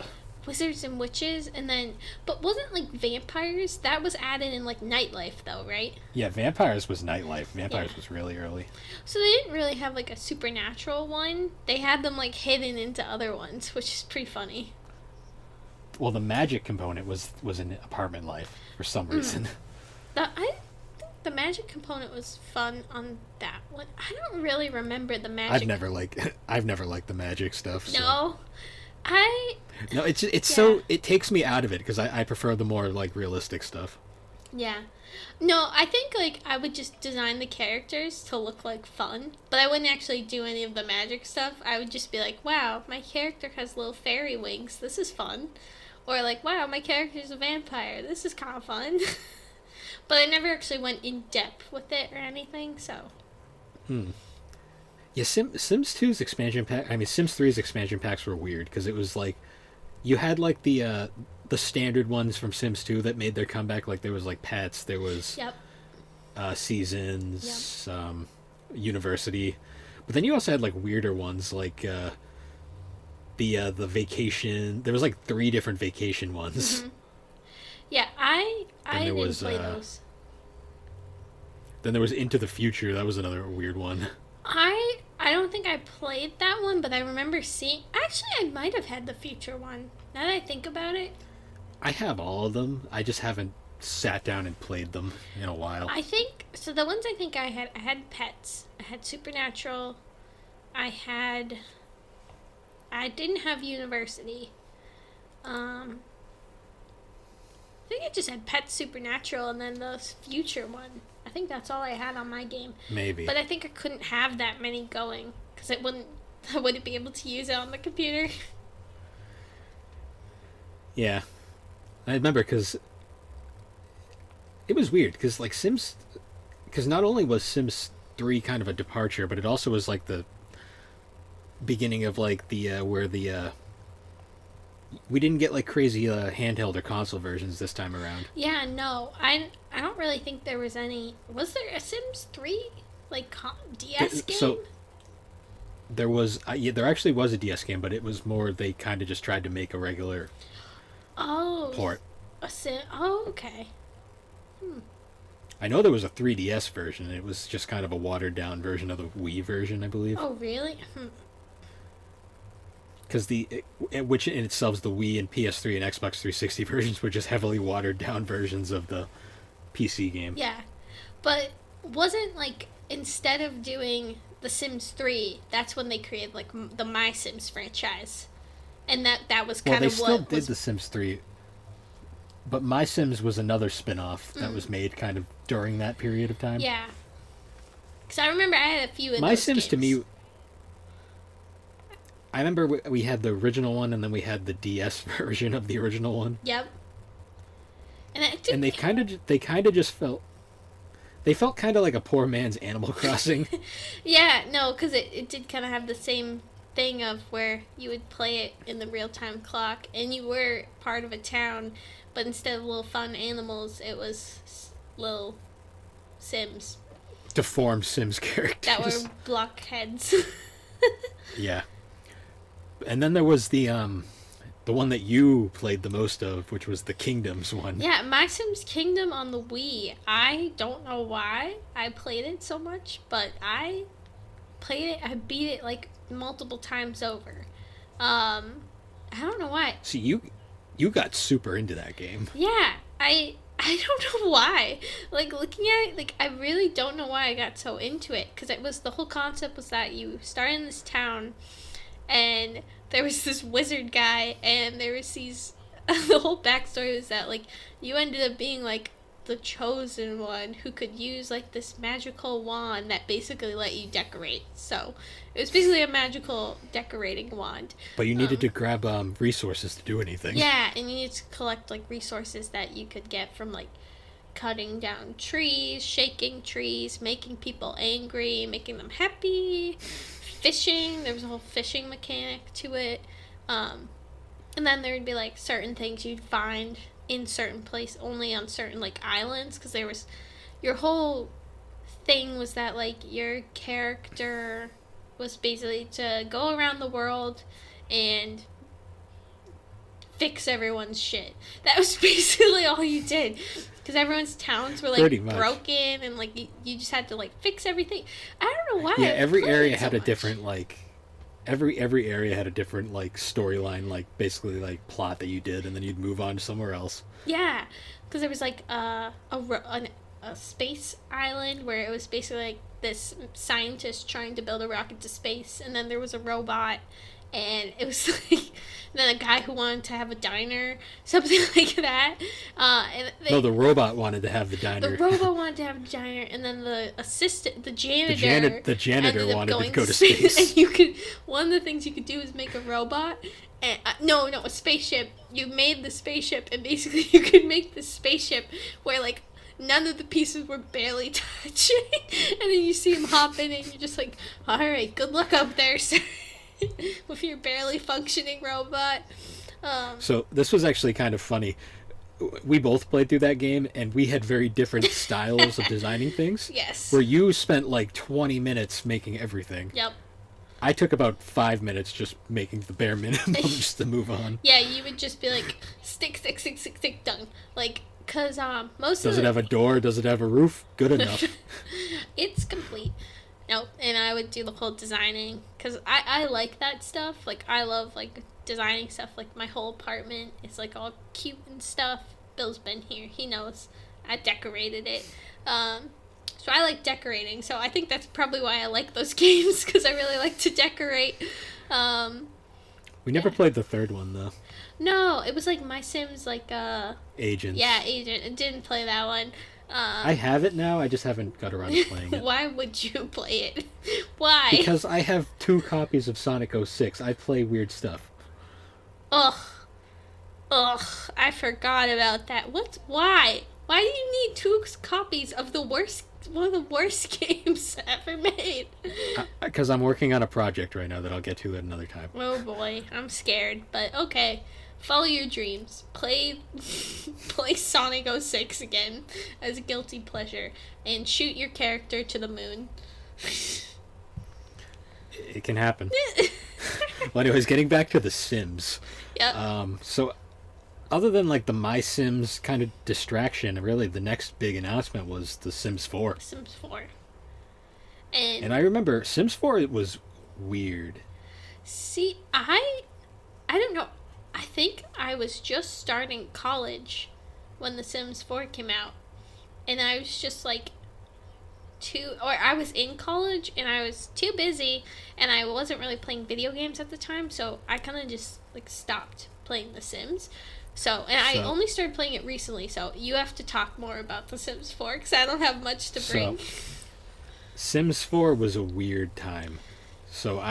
Speaker 1: Wizards and witches, and then... But wasn't, like, vampires? That was added in, like, nightlife, though, right?
Speaker 2: Yeah, vampires was nightlife. Vampires was really early.
Speaker 1: So they didn't really have, like, a supernatural one. They had them, like, hidden into other ones, which is pretty funny.
Speaker 2: Well, the magic component was in apartment life for some reason.
Speaker 1: I think the magic component was fun on that one. I don't really remember the magic.
Speaker 2: I've never liked the magic stuff. So.
Speaker 1: No.
Speaker 2: No, it's so it takes me out of it because I prefer the more like realistic stuff.
Speaker 1: Yeah. No, I think like I would just design the characters to look like fun, but I wouldn't actually do any of the magic stuff. I would just be like, "Wow, my character has little fairy wings. This is fun." Or like, "Wow, my character's a vampire. This is kind of fun." But I never actually went in depth with it or anything, so.
Speaker 2: Yeah, Sims 2's expansion pack. I mean, Sims 3's expansion packs were weird because it was like, you had like the standard ones from Sims 2 that made their comeback. Like there was like pets, there was seasons, university, but then you also had like weirder ones like the vacation. There was like 3 different vacation ones.
Speaker 1: Mm-hmm. Yeah, I didn't play those.
Speaker 2: Then there was Into the Future. That was another weird one.
Speaker 1: I don't think I played that one, but I remember seeing... Actually, I might have had the Future one, now that I think about it.
Speaker 2: I have all of them. I just haven't sat down and played them in a while.
Speaker 1: I think... So the ones I think I had pets. I had Supernatural. I didn't have University. I think I just had Pets, Supernatural, and then the Future one. I think that's all I had on my game.
Speaker 2: Maybe.
Speaker 1: But I think I couldn't have that many going because I wouldn't be able to use it on the computer.
Speaker 2: Yeah. I remember because it was weird because like Sims... Because not only was Sims 3 kind of a departure, but it also was like the beginning of like the where the we didn't get like crazy handheld or console versions this time around.
Speaker 1: Yeah, no, I don't really think there was any. Was there a Sims 3 like DS game?
Speaker 2: So there was there actually was a DS game, but it was more they kind of just tried to make a regular port.
Speaker 1: Oh, okay.
Speaker 2: I know there was a 3DS version. It was just kind of a watered down version of the Wii version, I believe.
Speaker 1: Oh, really?
Speaker 2: Because which in itself is the Wii and PS3 and Xbox 360 versions were just heavily watered down versions of the PC game.
Speaker 1: Yeah, but wasn't like instead of doing the Sims 3, that's when they created like the My Sims franchise, and that was kind of what.
Speaker 2: Well, they still did the Sims 3, but My Sims was another spin-off that was made kind of during that period of time.
Speaker 1: Yeah, because I remember I had a few.
Speaker 2: My Sims to me. I remember we had the original one, and then we had the DS version of the original one. Yep. And they kind of just felt. They felt kind of like a poor man's Animal Crossing.
Speaker 1: Yeah, no, because it did kind of have the same thing of where you would play it in the real-time clock, and you were part of a town, but instead of little fun animals, it was little Sims.
Speaker 2: Deformed Sims characters.
Speaker 1: That were blockheads.
Speaker 2: Yeah. And then there was the one that you played the most of, which was the Kingdoms one.
Speaker 1: Yeah, Maxim's Kingdom on the Wii. I don't know why I played it so much, but I played it. I beat it like multiple times over. I don't know why.
Speaker 2: See, you got super into that game.
Speaker 1: Yeah, I I don't know why. Like, looking at it, like, I really don't know why I got so into it. Because it was, the whole concept was that you start in this town, and there was this wizard guy, and there was these, the whole backstory was that, like, you ended up being, like, the chosen one who could use, like, this magical wand that basically let you decorate. So, it was basically a magical decorating wand.
Speaker 2: But you needed to grab resources to do anything.
Speaker 1: Yeah, and you need to collect, like, resources that you could get from, like, cutting down trees, shaking trees, making people angry, making them happy, fishing. There was a whole fishing mechanic to it. And then there would be, like, certain things you'd find in certain place, only on certain, like, islands, because there was, your whole thing was that, like, your character was basically to go around the world and fix everyone's shit. That was basically all you did, because everyone's towns were, like, broken, and, like, you just had to, like, fix everything. I don't know why.
Speaker 2: Yeah, every area had a different, like, every area had a different, like, storyline, like, basically, like, plot that you did, and then you'd move on to somewhere else.
Speaker 1: Yeah, because there was, like, a space island where it was basically, like, this scientist trying to build a rocket to space, and then there was a robot, and it was, like, then a guy who wanted to have a diner, something like that.
Speaker 2: No, the robot wanted to have the diner.
Speaker 1: The robot wanted to have a diner, and then the assistant, the janitor
Speaker 2: wanted to go to space.
Speaker 1: And you could, one of the things you could do is make a robot, and a spaceship. You made the spaceship, and basically you could make the spaceship where, like, none of the pieces were barely touching, and then you see him hop in, and you're just like, all right, good luck up there, sir. With your barely functioning robot.
Speaker 2: So this was actually kind of funny. We both played through that game, and we had very different styles of designing things.
Speaker 1: Yes.
Speaker 2: Where you spent like 20 minutes making everything.
Speaker 1: Yep.
Speaker 2: I took about 5 minutes just making the bare minimum just to move on.
Speaker 1: Yeah, you would just be like, stick, done. Like, because
Speaker 2: Does it have a door? Does it have a roof? Good enough.
Speaker 1: It's complete. No, and I would do the whole designing, because I like that stuff. Like, I love, like, designing stuff. Like, my whole apartment is, like, all cute and stuff. Bill's been here. He knows. I decorated it. So I like decorating. So I think that's probably why I like those games, because I really like to decorate.
Speaker 2: We never played the third one, though.
Speaker 1: No, it was, like, My Sims, like,
Speaker 2: Agents.
Speaker 1: Yeah, Agent. I didn't play that one.
Speaker 2: I have it now, I just haven't got around to playing it.
Speaker 1: Why would you play it? Why?
Speaker 2: Because I have 2 copies of Sonic 06. I play weird stuff.
Speaker 1: Ugh, I forgot about that. Why? Why do you need 2 copies of one of the worst games ever made?
Speaker 2: Because I'm working on a project right now that I'll get to at another time.
Speaker 1: Oh boy, I'm scared, but okay. Follow your dreams. Play Sonic 06 again as a guilty pleasure, and shoot your character to the moon.
Speaker 2: It can happen. Well, anyways, getting back to The Sims.
Speaker 1: Yep.
Speaker 2: So, other than, like, the My Sims kind of distraction, really the next big announcement was The Sims 4.
Speaker 1: Sims 4.
Speaker 2: And I remember Sims 4, it was weird.
Speaker 1: See, I don't know. I think I was just starting college when The Sims 4 came out. And I was just like I was in college and I was too busy and I wasn't really playing video games at the time. So I kind of just, like, stopped playing The Sims. I only started playing it recently. So you have to talk more about The Sims 4 because I don't have much to bring.
Speaker 2: Sims 4 was a weird time. So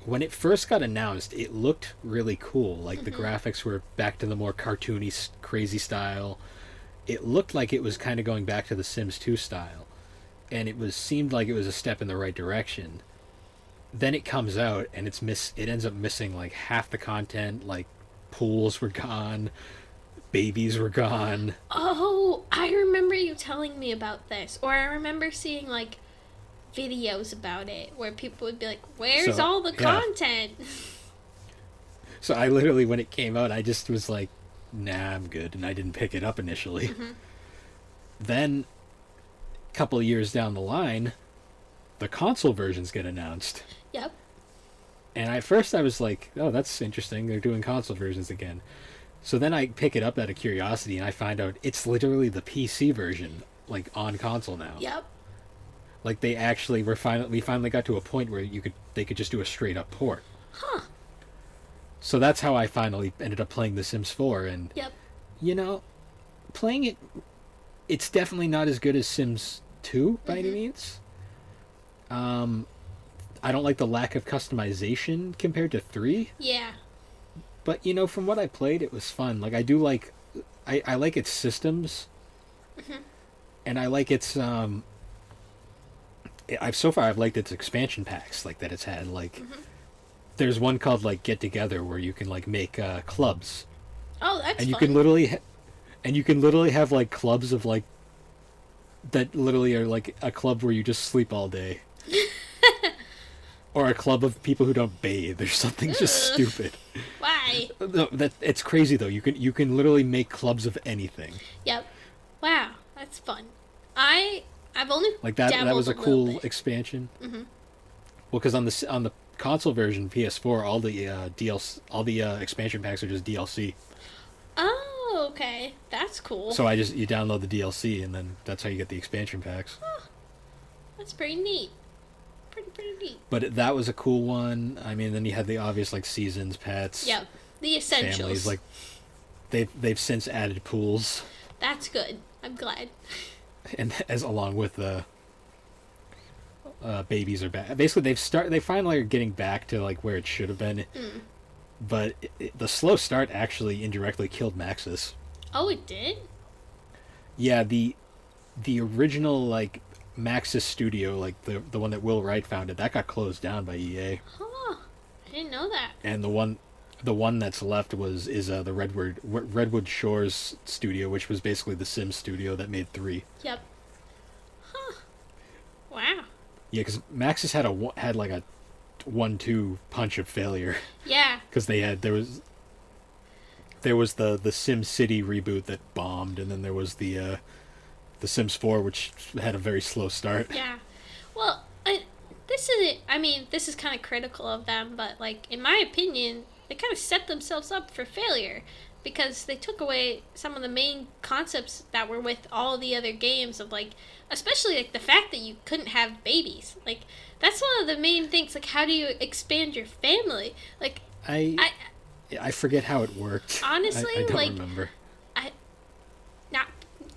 Speaker 2: when it first got announced, it looked really cool. Like, the graphics were back to the more cartoony, crazy style. It looked like it was kind of going back to the Sims 2 style. And it seemed like it was a step in the right direction. Then it comes out, and it ends up missing, like, half the content. Like, pools were gone. Babies were gone.
Speaker 1: Oh, I remember you telling me about this. Or I remember seeing, like, videos about it where people would be like, where's all the content?
Speaker 2: So I literally, when it came out, I just was like, nah, I'm good, and I didn't pick it up initially. Then a couple of years down the line, the console versions get announced.
Speaker 1: Yep.
Speaker 2: And at first I was like, oh, that's interesting, they're doing console versions again. So then I pick it up out of curiosity, and I find out it's literally the PC version, like on console now.
Speaker 1: Yep.
Speaker 2: Like they actually we finally got to a point where they could just do a straight up port.
Speaker 1: Huh.
Speaker 2: So that's how I finally ended up playing The Sims 4, and
Speaker 1: Yep.
Speaker 2: you know, playing it's definitely not as good as Sims 2 by any means. I don't like the lack of customization compared to 3.
Speaker 1: Yeah.
Speaker 2: But you know, from what I played, it was fun. Like I do like, I like its systems, and I like its I've liked its expansion packs like that it's had. Like there's one called like Get Together where you can like make clubs.
Speaker 1: Oh, that's
Speaker 2: and you
Speaker 1: fun.
Speaker 2: can literally have like clubs of like that literally are like a club where you just sleep all day. Or a club of people who don't bathe or something just stupid.
Speaker 1: Why?
Speaker 2: No, it's crazy though. You can literally make clubs of anything.
Speaker 1: Yep. Wow, that's fun. I've only
Speaker 2: Like that was a
Speaker 1: little
Speaker 2: cool
Speaker 1: bit.
Speaker 2: expansion. Well, because on the console version PS4, all the expansion packs are just DLC.
Speaker 1: Oh, okay. That's cool.
Speaker 2: So you download the DLC and then that's how you get the expansion packs.
Speaker 1: Huh. That's pretty neat. Pretty neat.
Speaker 2: But that was a cool one. I mean, then you had the obvious like seasons, pets.
Speaker 1: Yep. The essentials.
Speaker 2: Families, like they've since added pools.
Speaker 1: That's good. I'm glad.
Speaker 2: And as along with the babies are back. Basically, they finally are getting back to like where it should have been. But the slow start actually indirectly killed Maxis.
Speaker 1: Oh, it did?
Speaker 2: Yeah, the original like Maxis studio, like the one that Will Wright founded, that got closed down by EA.
Speaker 1: Huh. I didn't know that.
Speaker 2: And the one that's left is the Redwood Shores studio, which was basically the Sims studio that made 3.
Speaker 1: Yep. Huh. Wow.
Speaker 2: Yeah, because Maxis had like a 1-2 punch of failure.
Speaker 1: Yeah.
Speaker 2: Because there was the Sim City reboot that bombed, and then there was the Sims 4, which had a very slow start.
Speaker 1: Yeah. Well, this is kind of critical of them, but like in my opinion, they kind of set themselves up for failure because they took away some of the main concepts that were with all the other games of like, especially like the fact that you couldn't have babies. Like that's one of the main things. Like how do you expand your family? Like
Speaker 2: I forget how it worked.
Speaker 1: Honestly,
Speaker 2: I don't
Speaker 1: like,
Speaker 2: remember.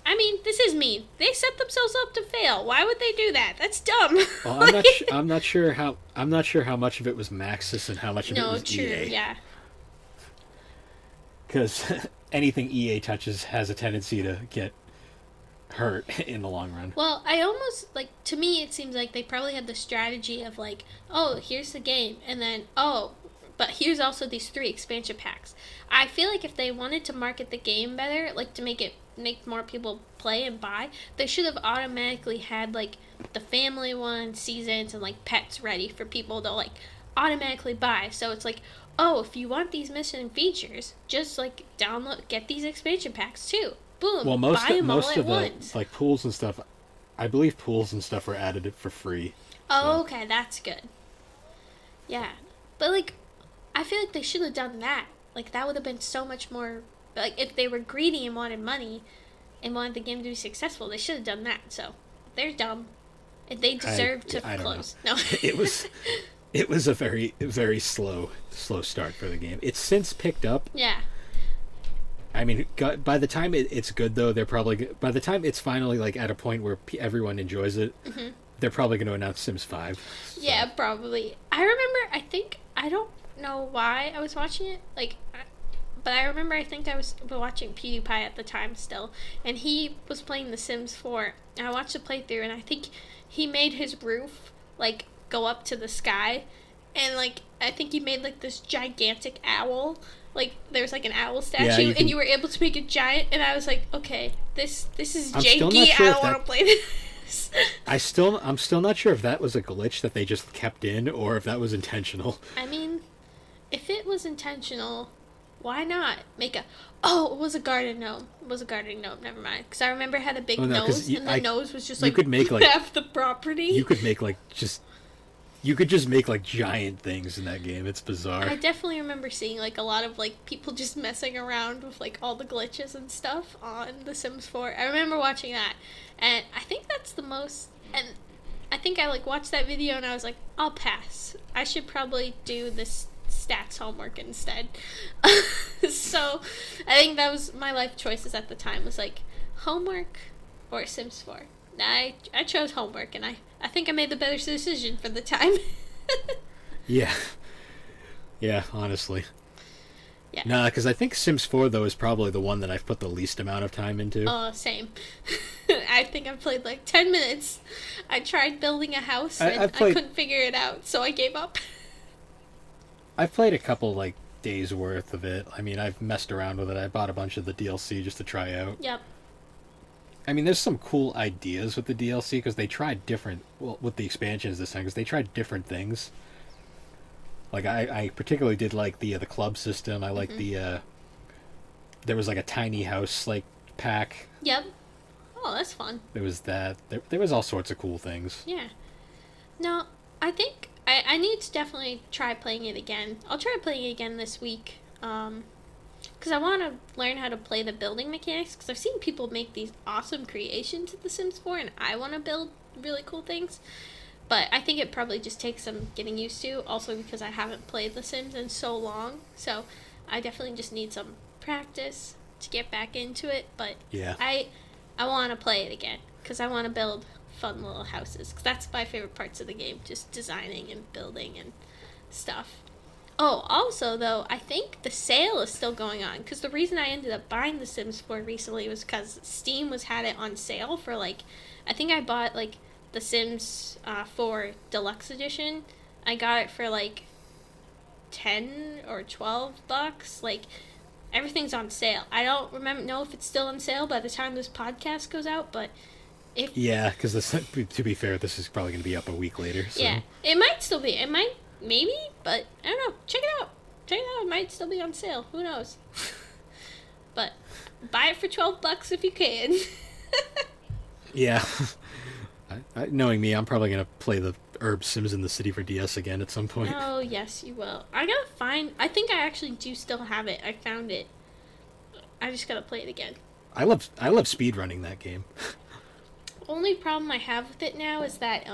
Speaker 1: I mean, this is mean. They set themselves up to fail. Why would they do that? That's dumb.
Speaker 2: Well, I'm not sure how much of it was Maxis and how much of it was
Speaker 1: true,
Speaker 2: EA.
Speaker 1: Yeah.
Speaker 2: Because anything EA touches has a tendency to get hurt in the long run.
Speaker 1: Well, I almost, like, to me it seems like they probably had the strategy of, like, oh, here's the game, and then, oh, but here's also these 3 expansion packs. I feel like if they wanted to market the game better, like, to make more people play and buy, they should have automatically had, like, the family one, seasons, and, like, pets ready for people to, like, automatically buy. So it's like, oh, if you want these mission features, just, like, get these expansion packs, too. Boom,
Speaker 2: Well,
Speaker 1: buy them all at
Speaker 2: the
Speaker 1: once.
Speaker 2: like pools and stuff, I believe pools and stuff were added for free.
Speaker 1: Oh, okay, that's good. Yeah, but like, I feel like they should have done that. Like that would have been so much more. Like if they were greedy and wanted money, and wanted the game to be successful, they should have done that. So they're dumb, and they deserve to close. No,
Speaker 2: It was a very very slow start for the game. It's since picked up.
Speaker 1: Yeah.
Speaker 2: I mean, by the time it's good though, by the time it's finally like at a point where everyone enjoys it, they're probably going to announce Sims 5. So.
Speaker 1: Yeah, probably. I remember. I don't know why I was watching it. But I remember. I think I was watching PewDiePie at the time still, and he was playing The Sims 4. And I watched the playthrough, and I think he made his roof like go up to the sky, and like I think he made like this gigantic owl. Like there's like an owl statue, and you were able to make it giant. And I was like, okay, this is janky. I don't want to play this.
Speaker 2: I'm still not sure if that was a glitch that they just kept in, or if that was intentional.
Speaker 1: I mean, if it was intentional, why not make a? Oh, it was a garden gnome. It was a garden gnome. Never mind. Because I remember it had a big nose, and the nose was just like
Speaker 2: you could make like
Speaker 1: half the property.
Speaker 2: You could make like just You could just make, like, giant things in that game. It's bizarre.
Speaker 1: I definitely remember seeing, like, a lot of, like, people just messing around with, like, all the glitches and stuff on The Sims 4. I remember watching that, and I think that's the most, and I think I, like, watched that video and I was like, I'll pass. I should probably do this stats homework instead. So, I think that was my life choices at the time, was, like, homework or Sims 4. I chose homework, and I think I made the better decision for the time.
Speaker 2: Yeah. Yeah, honestly.
Speaker 1: Yeah.
Speaker 2: Nah, because I think Sims 4, though, is probably the one that I've put the least amount of time into.
Speaker 1: Same. I think I played like 10 minutes. I tried building a house, and I couldn't figure it out, so I gave up.
Speaker 2: I've played a couple, like, days worth of it. I mean, I've messed around with it. I bought a bunch of the DLC just to try out.
Speaker 1: Yep.
Speaker 2: I mean, there's some cool ideas with the DLC, because they tried different, well, with the expansions this time, because they tried different things. Like, I particularly did like the club system. I like the, there was like a tiny house, like, pack.
Speaker 1: Yep. Oh, that's fun.
Speaker 2: There was that. There was all sorts of cool things.
Speaker 1: Yeah. No, I think I need to definitely try playing it again. I'll try playing it again this week. Because I want to learn how to play the building mechanics, because I've seen people make these awesome creations in The Sims 4, and I want to build really cool things. But I think it probably just takes some getting used to, also because I haven't played The Sims in so long. So I definitely just need some practice to get back into it. But
Speaker 2: yeah.
Speaker 1: I want to play it again, because I want to build fun little houses. Because that's my favorite parts of the game, just designing and building and stuff. Oh, also, though, I think the sale is still going on, because the reason I ended up buying The Sims 4 recently was because Steam had it on sale for, like, I think I bought, like, The Sims 4 Deluxe Edition. I got it for, like, 10 or 12 bucks. Like, everything's on sale. I don't know if it's still on sale by the time this podcast goes out, but if... Yeah,
Speaker 2: because to be fair, this is probably going to be up a week later. So.
Speaker 1: Yeah, it might still be. It might... Maybe, but I don't know. Check it out. It might still be on sale. Who knows? But buy it for 12 bucks if you can.
Speaker 2: Yeah. Knowing me, I'm probably gonna play the Herb Sims in the City for DS again at some point.
Speaker 1: Oh yes, you will. I think I actually do still have it. I found it. I just gotta play it again.
Speaker 2: I love speedrunning that game.
Speaker 1: Only problem I have with it now is that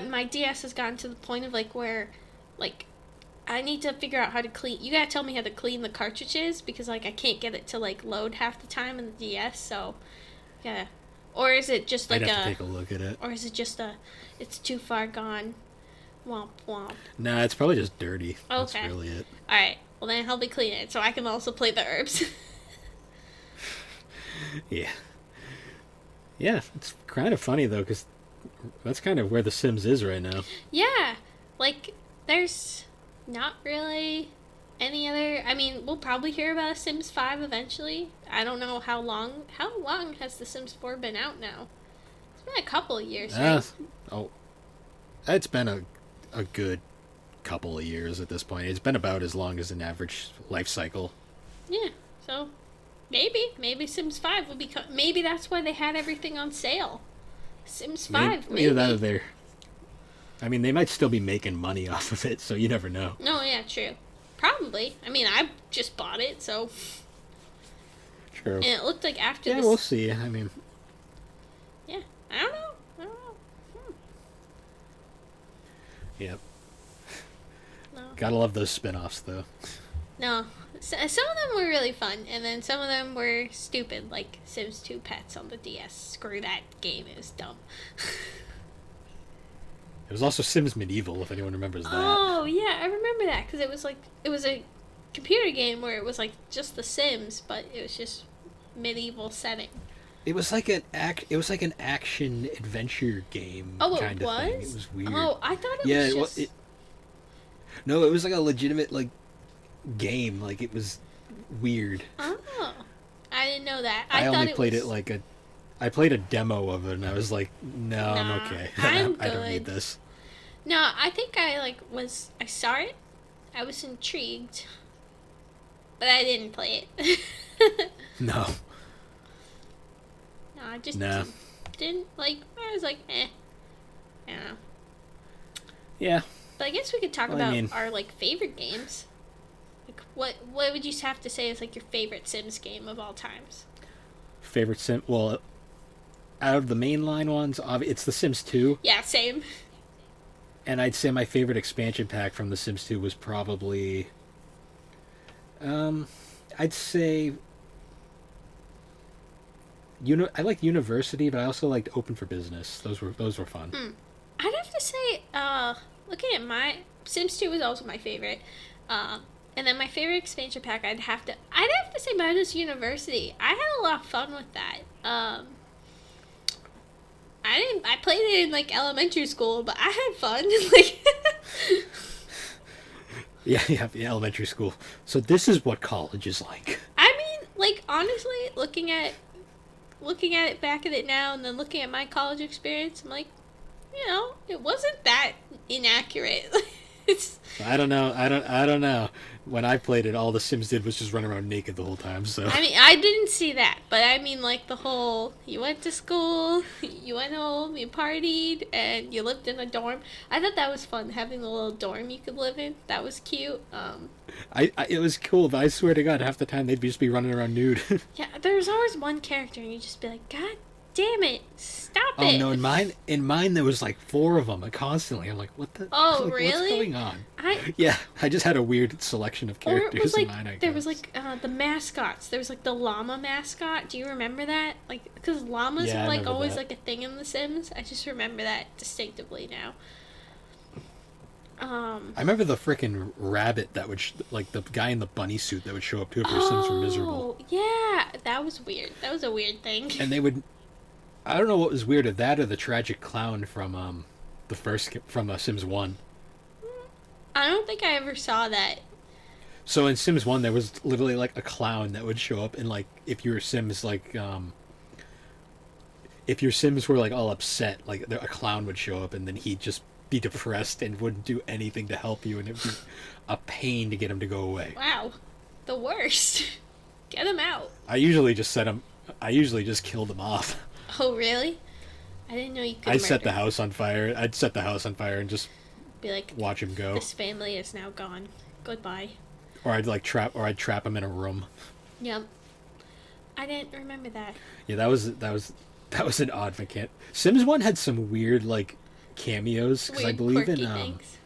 Speaker 1: my DS has gotten to the point of, like, where, like, I need to figure out how to clean... You gotta tell me how to clean the cartridges, because, like, I can't get it to, like, load half the time in the DS, so, yeah. Or is it just, like,
Speaker 2: I'd have to take a look at it.
Speaker 1: Or is it just it's too far gone, womp womp.
Speaker 2: Nah, it's probably just dirty.
Speaker 1: Okay.
Speaker 2: That's really it.
Speaker 1: Alright, well then help me clean it, so I can also play the herbs.
Speaker 2: Yeah. Yeah, it's kind of funny, though, because... That's kind of where The Sims is right now.
Speaker 1: Yeah, like, there's not really any other... I mean, we'll probably hear about a Sims 5 eventually. I don't know how long... How long has The Sims 4 been out now? It's been a couple of years, right?
Speaker 2: Oh, it's been a good couple of years at this point. It's been about as long as an average life cycle.
Speaker 1: Yeah, so maybe Sims 5 will become... Maybe that's why they had everything on sale. Sims 5, maybe.
Speaker 2: Either that or they're... I mean, they might still be making money off of it, so you never know.
Speaker 1: No, yeah, true. Probably. I mean, I just bought it, so...
Speaker 2: True.
Speaker 1: And it looked like after this...
Speaker 2: Yeah, we'll see. I mean...
Speaker 1: Yeah, I don't know.
Speaker 2: Yep.
Speaker 1: No.
Speaker 2: Gotta love those spin-offs, though.
Speaker 1: No. Some of them were really fun, and then some of them were stupid, like Sims 2 Pets on the DS. Screw that game, it was dumb.
Speaker 2: It was also Sims Medieval, if anyone remembers that.
Speaker 1: Oh, yeah, I remember that, because it was a computer game where it was, like, just The Sims, but it was just medieval setting.
Speaker 2: It was like an action adventure game kind of thing. It was weird.
Speaker 1: Oh, I thought it was just...
Speaker 2: No, it was like a legitimate, like, game. Like, it was weird.
Speaker 1: Oh, I didn't know that.
Speaker 2: I only played it like I played a demo of it, and I was like, no, I'm okay. I don't need this.
Speaker 1: No, I think I saw it, I was intrigued, but I didn't play it.
Speaker 2: No.
Speaker 1: No, I just didn't, like, I was like, eh. I don't know.
Speaker 2: Yeah.
Speaker 1: But I guess we could talk
Speaker 2: Well,
Speaker 1: about
Speaker 2: I mean,
Speaker 1: our like favorite games. Like what would you have to say is like your favorite Sims game of all times?
Speaker 2: favorite Sim. Well, out of the mainline ones, it's The Sims 2,
Speaker 1: Yeah, same.
Speaker 2: and I'd say my favorite expansion pack from The Sims 2 was probably, I'd say, I liked University, but I also liked Open for Business. Those were fun.
Speaker 1: I'd have to say, looking at my Sims 2 was also my favorite. And then my favorite expansion pack, I'd have to say mine was University. I had a lot of fun with that. I played it in like elementary school, but I had fun. Like,
Speaker 2: Yeah, elementary school. So this is what college is like.
Speaker 1: I mean, like honestly, looking at it back at it now, and then looking at my college experience, I'm like, it wasn't that inaccurate. It's.
Speaker 2: I don't know. I don't know. When I played it, all the Sims did was just run around naked the whole time. So
Speaker 1: I mean, I didn't see that, but I mean, like the whole you went to school, you went home, you partied, and you lived in a dorm. I thought that was fun, having a little dorm you could live in. That was cute.
Speaker 2: it was cool, but I swear to God, half the time they'd just be running around nude.
Speaker 1: Yeah, there was always one character, and you'd just be like, God damn it, stop
Speaker 2: Oh
Speaker 1: it.
Speaker 2: no, in mine there was like 4 of them constantly. I'm like, what the?
Speaker 1: Oh,
Speaker 2: like,
Speaker 1: really?
Speaker 2: What's going on? Yeah, I just had a weird selection of
Speaker 1: Or
Speaker 2: characters
Speaker 1: it was like,
Speaker 2: in mine. I guess.
Speaker 1: there was like the mascots. There was like the llama mascot. Do you remember that? Like, because llamas
Speaker 2: Yeah,
Speaker 1: are
Speaker 2: I
Speaker 1: like
Speaker 2: remember
Speaker 1: always
Speaker 2: that.
Speaker 1: like a thing in The Sims. I just remember that distinctively now.
Speaker 2: I remember the freaking rabbit that would like the guy in the bunny suit that would show up too if your Sims were miserable.
Speaker 1: Oh, yeah, that was weird. That was a weird thing.
Speaker 2: And they would. I don't know what was weirder, that or the tragic clown from the first from Sims 1.
Speaker 1: I don't think I ever saw that.
Speaker 2: So in Sims 1 there was literally like a clown that would show up, and like if your Sims if your Sims were like all upset, like a clown would show up and then he'd just be depressed and wouldn't do anything to help you, and it'd be a pain to get him to go away.
Speaker 1: Wow, the worst. Get him out.
Speaker 2: I usually just killed him off.
Speaker 1: Oh, really? I didn't know you could
Speaker 2: I'd set the
Speaker 1: murder.
Speaker 2: house on fire. I'd set the house on fire and just
Speaker 1: Be like,
Speaker 2: watch him go.
Speaker 1: this family is now gone. Goodbye.
Speaker 2: Or I'd trap him in a room.
Speaker 1: Yep. I didn't remember that.
Speaker 2: Yeah, that was an odd mechanic. Sims 1 had some weird like cameos, because
Speaker 1: Weird, quirky things.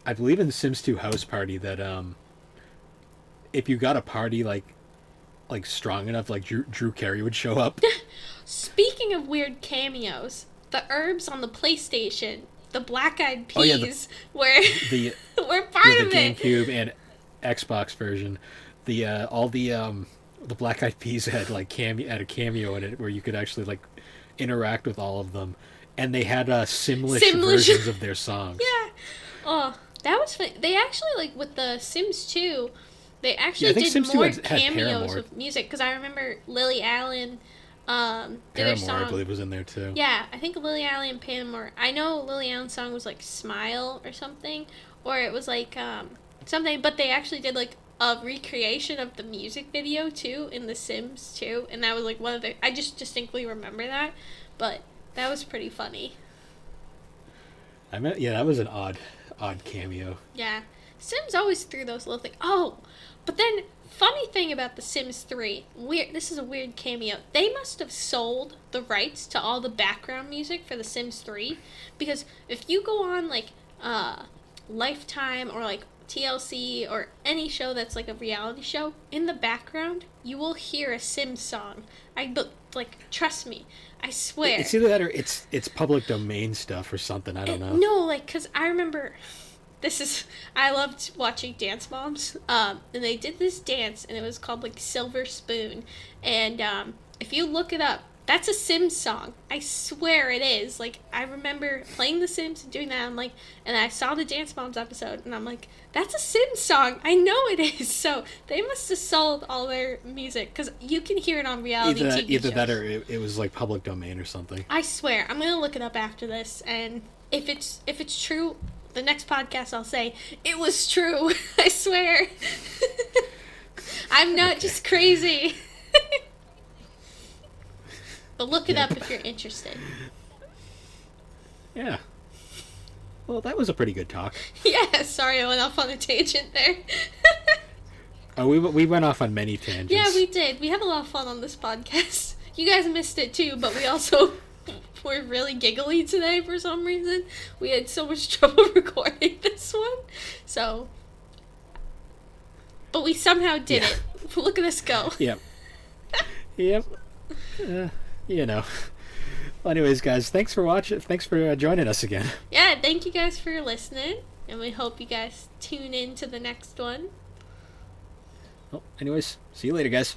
Speaker 2: I believe in Sims 2 House Party that if you got a party like strong enough, like Drew Carey would show up.
Speaker 1: Speaking of weird cameos, the herbs on the PlayStation, the black-eyed peas,
Speaker 2: Oh, yeah, the
Speaker 1: were part
Speaker 2: the
Speaker 1: of it.
Speaker 2: GameCube and Xbox version, all the Black Eyed Peas had like had a cameo in it where you could actually like interact with all of them, and they had Simlish versions of their songs.
Speaker 1: Yeah. Oh, that was fun. They actually, like, with the Sims 2, they actually
Speaker 2: I think
Speaker 1: did
Speaker 2: Sims 2
Speaker 1: more
Speaker 2: had
Speaker 1: cameos
Speaker 2: Paramore.
Speaker 1: with music, because I remember Lily Allen did their
Speaker 2: Paramore,
Speaker 1: song.
Speaker 2: I believe, was in there too.
Speaker 1: Yeah, I think Lily Allen and Paramore. I know Lily Allen's song was, like, Smile or something, or it was, like, something, but they actually did, like, a recreation of the music video, too, in The Sims 2, and that was, like, one of the... I just distinctly remember that, but that was pretty funny.
Speaker 2: Yeah, that was an odd cameo.
Speaker 1: Yeah. Sims always threw those little things. Oh, but then, funny thing about The Sims 3, this is a weird cameo. They must have sold the rights to all the background music for The Sims 3, because if you go on, like, Lifetime or, like, TLC or any show that's, like, a reality show, in the background, you will hear a Sims song. Trust me. I swear.
Speaker 2: It's either that or it's public domain stuff or something. I don't know.
Speaker 1: No, like, because I remember... I loved watching Dance Moms, and they did this dance, and it was called, like, Silver Spoon, and, if you look it up, that's a Sims song. I swear it is. Like, I remember playing The Sims and doing that, and I saw the Dance Moms episode, and I'm like, that's a Sims song. I know it is. So, they must have sold all their music, because you can hear it on reality TV
Speaker 2: Either
Speaker 1: shows.
Speaker 2: that or it was, like, public domain or something.
Speaker 1: I swear, I'm gonna look it up after this, and if it's true... The next podcast I'll say, it was true. I swear. I'm not just crazy. But look it up if you're interested.
Speaker 2: Yeah. Well, that was a pretty good talk.
Speaker 1: Yeah, sorry I went off on a tangent there.
Speaker 2: Oh, we went off on many tangents.
Speaker 1: Yeah, we did. We have a lot of fun on this podcast. You guys missed it too, but we also were really giggly today for some reason. We had so much trouble recording this one. So, but we somehow did it. Look at us go.
Speaker 2: Yep. Yep. You know. Well, anyways, guys, thanks for watching. Thanks for joining us again.
Speaker 1: Yeah, thank you guys for listening, and we hope you guys tune in to the next one.
Speaker 2: Well, anyways, see you later, guys.